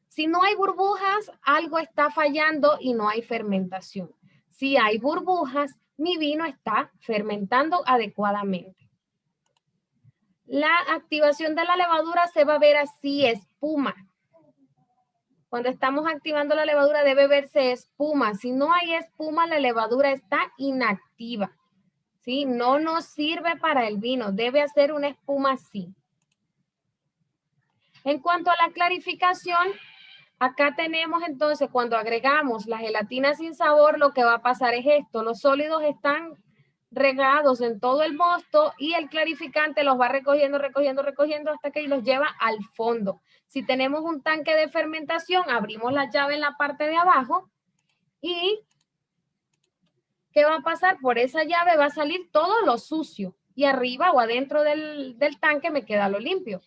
Si no hay burbujas, algo está fallando y no hay fermentación. Si hay burbujas, mi vino está fermentando adecuadamente. La activación de la levadura se va a ver así, espuma. Cuando estamos activando la levadura debe verse espuma. Si no hay espuma, la levadura está inactiva. ¿Sí? No nos sirve para el vino. Debe hacer una espuma así. En cuanto a la clarificación, acá tenemos entonces cuando agregamos la gelatina sin sabor, lo que va a pasar es esto. Los sólidos están regados en todo el mosto y el clarificante los va recogiendo hasta que los lleva al fondo. Si tenemos un tanque de fermentación, abrimos la llave en la parte de abajo y ¿qué va a pasar? Por esa llave va a salir todo lo sucio y arriba o adentro del tanque me queda lo limpio.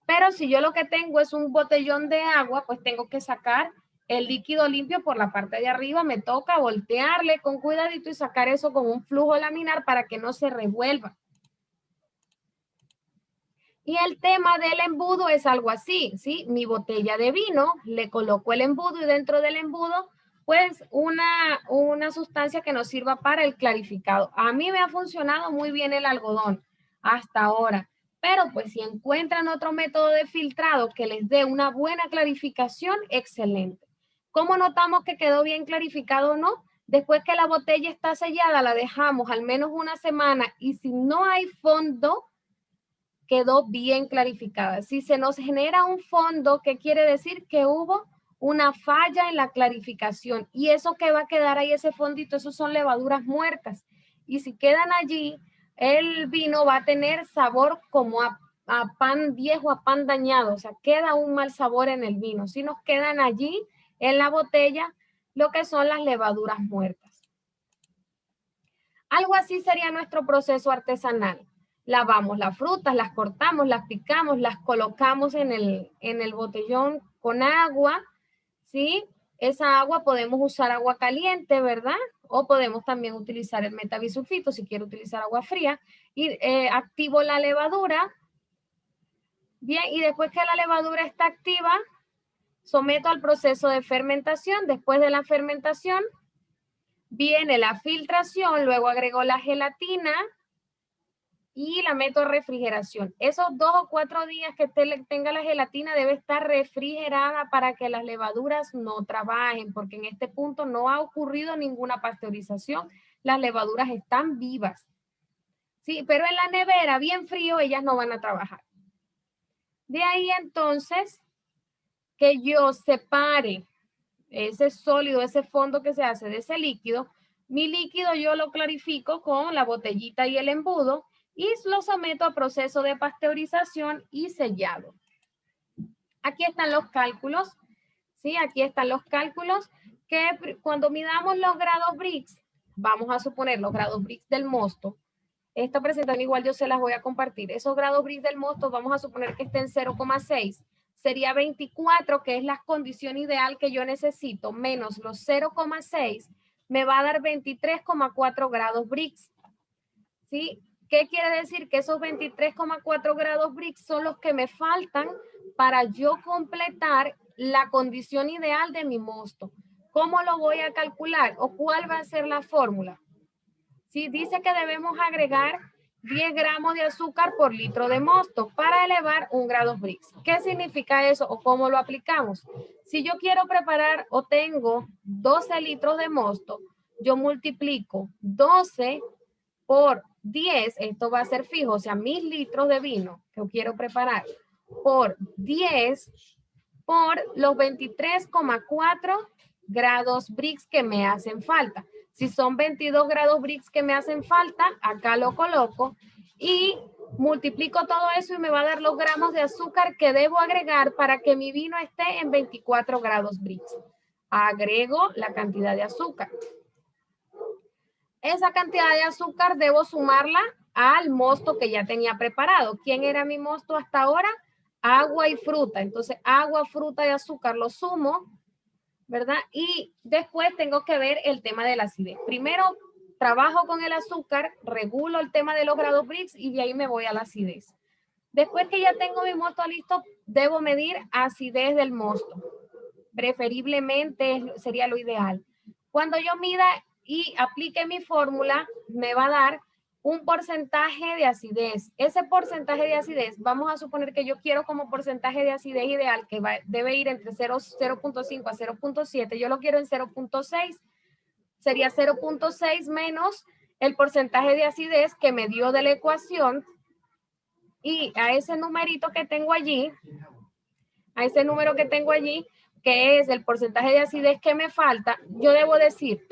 Pero si yo lo que tengo es un botellón de agua, pues tengo que sacar el líquido limpio por la parte de arriba. Me toca voltearle con cuidadito y sacar eso con un flujo laminar para que no se revuelva. Y el tema del embudo es algo así, ¿sí? Mi botella de vino, le coloco el embudo y dentro del embudo, pues una sustancia que nos sirva para el clarificado. A mí me ha funcionado muy bien el algodón hasta ahora, pero pues si encuentran otro método de filtrado que les dé una buena clarificación, excelente. ¿Cómo notamos que quedó bien clarificado o no? Después que la botella está sellada, la dejamos al menos una semana y si no hay fondo, quedó bien clarificada. Si se nos genera un fondo, ¿qué quiere decir? Que hubo una falla en la clarificación y eso que va a quedar ahí, ese fondito, esos son levaduras muertas. Y si quedan allí, el vino va a tener sabor como a pan viejo, a pan dañado, o sea, queda un mal sabor en el vino. Si nos quedan allí en la botella, lo que son las levaduras muertas. Algo así sería nuestro proceso artesanal. Lavamos las frutas, las cortamos, las picamos, las colocamos en el botellón con agua, ¿sí? Esa agua podemos usar agua caliente, ¿verdad? O podemos también utilizar el metabisulfito si quiero utilizar agua fría. Y activo la levadura. Bien, y después que la levadura está activa, someto al proceso de fermentación. Después de la fermentación, viene la filtración, luego agrego la gelatina y la meto a refrigeración. Esos 2 o 4 días que tenga la gelatina debe estar refrigerada para que las levaduras no trabajen, porque en este punto no ha ocurrido ninguna pasteurización. Las levaduras están vivas. Sí, pero en la nevera, bien frío, ellas no van a trabajar. De ahí entonces que yo separe ese sólido, ese fondo que se hace de ese líquido. Mi líquido yo lo clarifico con la botellita y el embudo y lo someto a proceso de pasteurización y sellado. Aquí están los cálculos, ¿sí? Aquí están los cálculos que cuando midamos los grados Brix, vamos a suponer los grados Brix del mosto. Esta presentación igual yo se las voy a compartir. Esos grados Brix del mosto vamos a suponer que estén 0,6. Sería 24, que es la condición ideal que yo necesito, menos los 0,6, me va a dar 23,4 grados Brix. ¿Sí? ¿Qué quiere decir? Que esos 23,4 grados Brix son los que me faltan para yo completar la condición ideal de mi mosto. ¿Cómo lo voy a calcular? ¿O cuál va a ser la fórmula? Sí, dice que debemos agregar 10 gramos de azúcar por litro de mosto para elevar 1 grado Brix. ¿Qué significa eso o cómo lo aplicamos? Si yo quiero preparar o tengo 12 litros de mosto, yo multiplico 12 por 10, esto va a ser fijo, o sea, 1000 litros de vino que yo quiero preparar, por 10 por los 23,4 grados Brix que me hacen falta. Si son 22 grados Brix que me hacen falta, acá lo coloco y multiplico todo eso y me va a dar los gramos de azúcar que debo agregar para que mi vino esté en 24 grados Brix. Agrego la cantidad de azúcar. Esa cantidad de azúcar debo sumarla al mosto que ya tenía preparado. ¿Quién era mi mosto hasta ahora? Agua y fruta. Entonces, agua, fruta y azúcar lo sumo, ¿verdad? Y después tengo que ver el tema de la acidez. Primero, trabajo con el azúcar, regulo el tema de los grados Brix y de ahí me voy a la acidez. Después que ya tengo mi mosto listo, debo medir acidez del mosto. Preferiblemente sería lo ideal. Cuando yo mida y aplique mi fórmula, me va a dar un porcentaje de acidez. Ese porcentaje de acidez, vamos a suponer que yo quiero como porcentaje de acidez ideal, que debe ir entre 0.5 a 0.7, yo lo quiero en 0.6, sería 0.6 menos el porcentaje de acidez que me dio de la ecuación, y a ese numerito que tengo allí, que es el porcentaje de acidez que me falta, yo debo decir,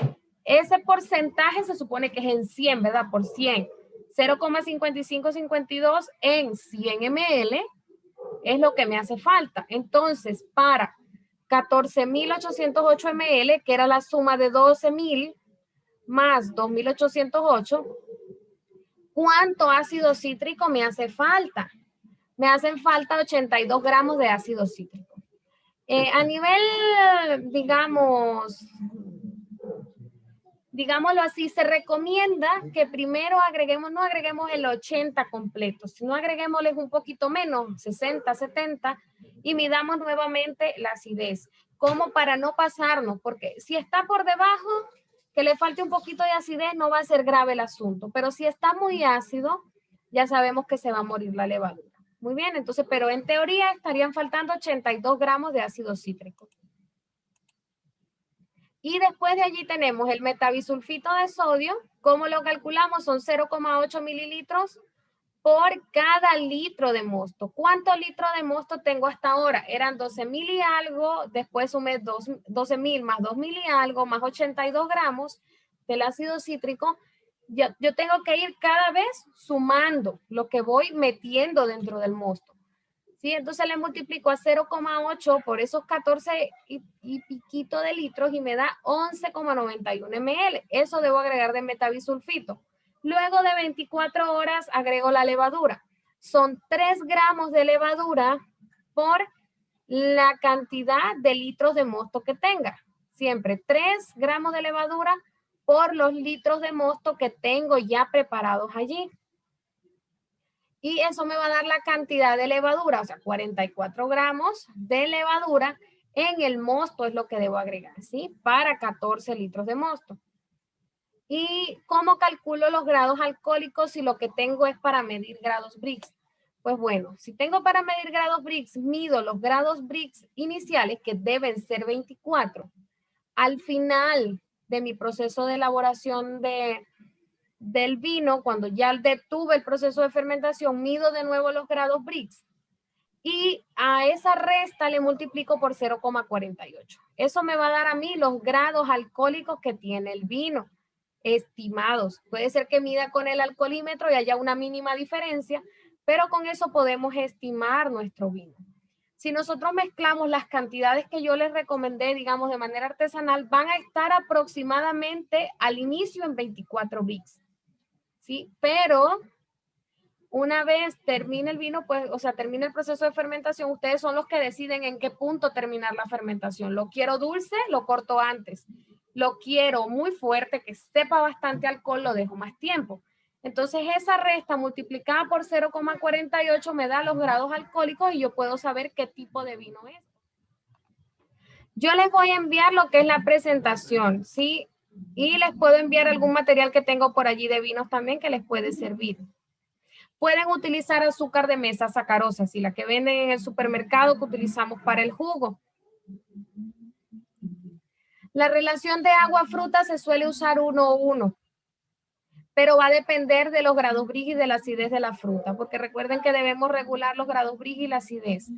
ese porcentaje se supone que es en 100, ¿verdad? Por 100. 0,5552 en 100 ml es lo que me hace falta. Entonces, para 14.808 ml, que era la suma de 12.000 más 2.808, ¿cuánto ácido cítrico me hace falta? Me hacen falta 82 gramos de ácido cítrico. A nivel, digámoslo así, se recomienda que primero no agreguemos el 80 completo, sino agreguémosles un poquito menos, 60, 70, y midamos nuevamente la acidez, como para no pasarnos, porque si está por debajo, que le falte un poquito de acidez, no va a ser grave el asunto, pero si está muy ácido, ya sabemos que se va a morir la levadura. Muy bien, entonces, pero en teoría estarían faltando 82 gramos de ácido cítrico. Y después de allí tenemos el metabisulfito de sodio. ¿Cómo lo calculamos? Son 0,8 mililitros por cada litro de mosto. ¿Cuántos litros de mosto tengo hasta ahora? Eran 12.000 y algo, después sumé 12.000 más 2.000 y algo, más 82 gramos del ácido cítrico. Yo tengo que ir cada vez sumando lo que voy metiendo dentro del mosto. ¿Sí? Entonces le multiplico a 0,8 por esos 14 y piquito de litros y me da 11,91 ml. Eso debo agregar de metabisulfito. Luego de 24 horas agrego la levadura. Son 3 gramos de levadura por la cantidad de litros de mosto que tenga. Siempre 3 gramos de levadura por los litros de mosto que tengo ya preparados allí. Y eso me va a dar la cantidad de levadura, o sea, 44 gramos de levadura en el mosto es lo que debo agregar, ¿sí? Para 14 litros de mosto. ¿Y cómo calculo los grados alcohólicos si lo que tengo es para medir grados Brix? Pues bueno, si tengo para medir grados Brix, mido los grados Brix iniciales, que deben ser 24. Al final de mi proceso de elaboración del vino, cuando ya detuve el proceso de fermentación, mido de nuevo los grados Brix y a esa resta le multiplico por 0,48. Eso me va a dar a mí los grados alcohólicos que tiene el vino, estimados. Puede ser que mida con el alcoholímetro y haya una mínima diferencia, pero con eso podemos estimar nuestro vino. Si nosotros mezclamos las cantidades que yo les recomendé, digamos, de manera artesanal, van a estar aproximadamente al inicio en 24 Brix. ¿Sí? Pero una vez termine el vino, pues, o sea, termine el proceso de fermentación, ustedes son los que deciden en qué punto terminar la fermentación. Lo quiero dulce, lo corto antes. Lo quiero muy fuerte, que sepa bastante alcohol, lo dejo más tiempo. Entonces, esa resta multiplicada por 0,48 me da los grados alcohólicos y yo puedo saber qué tipo de vino es. Yo les voy a enviar lo que es la presentación, ¿sí? Y les puedo enviar algún material que tengo por allí de vinos también que les puede servir. Pueden utilizar azúcar de mesa, sacarosa, y la que venden en el supermercado que utilizamos para el jugo. La relación de agua-fruta se suele usar 1:1, pero va a depender de los grados Brix y de la acidez de la fruta, porque recuerden que debemos regular los grados Brix y la acidez.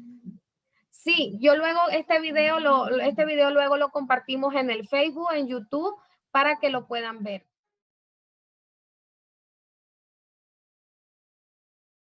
Sí, yo luego este video luego lo compartimos en el Facebook, en YouTube, para que lo puedan ver.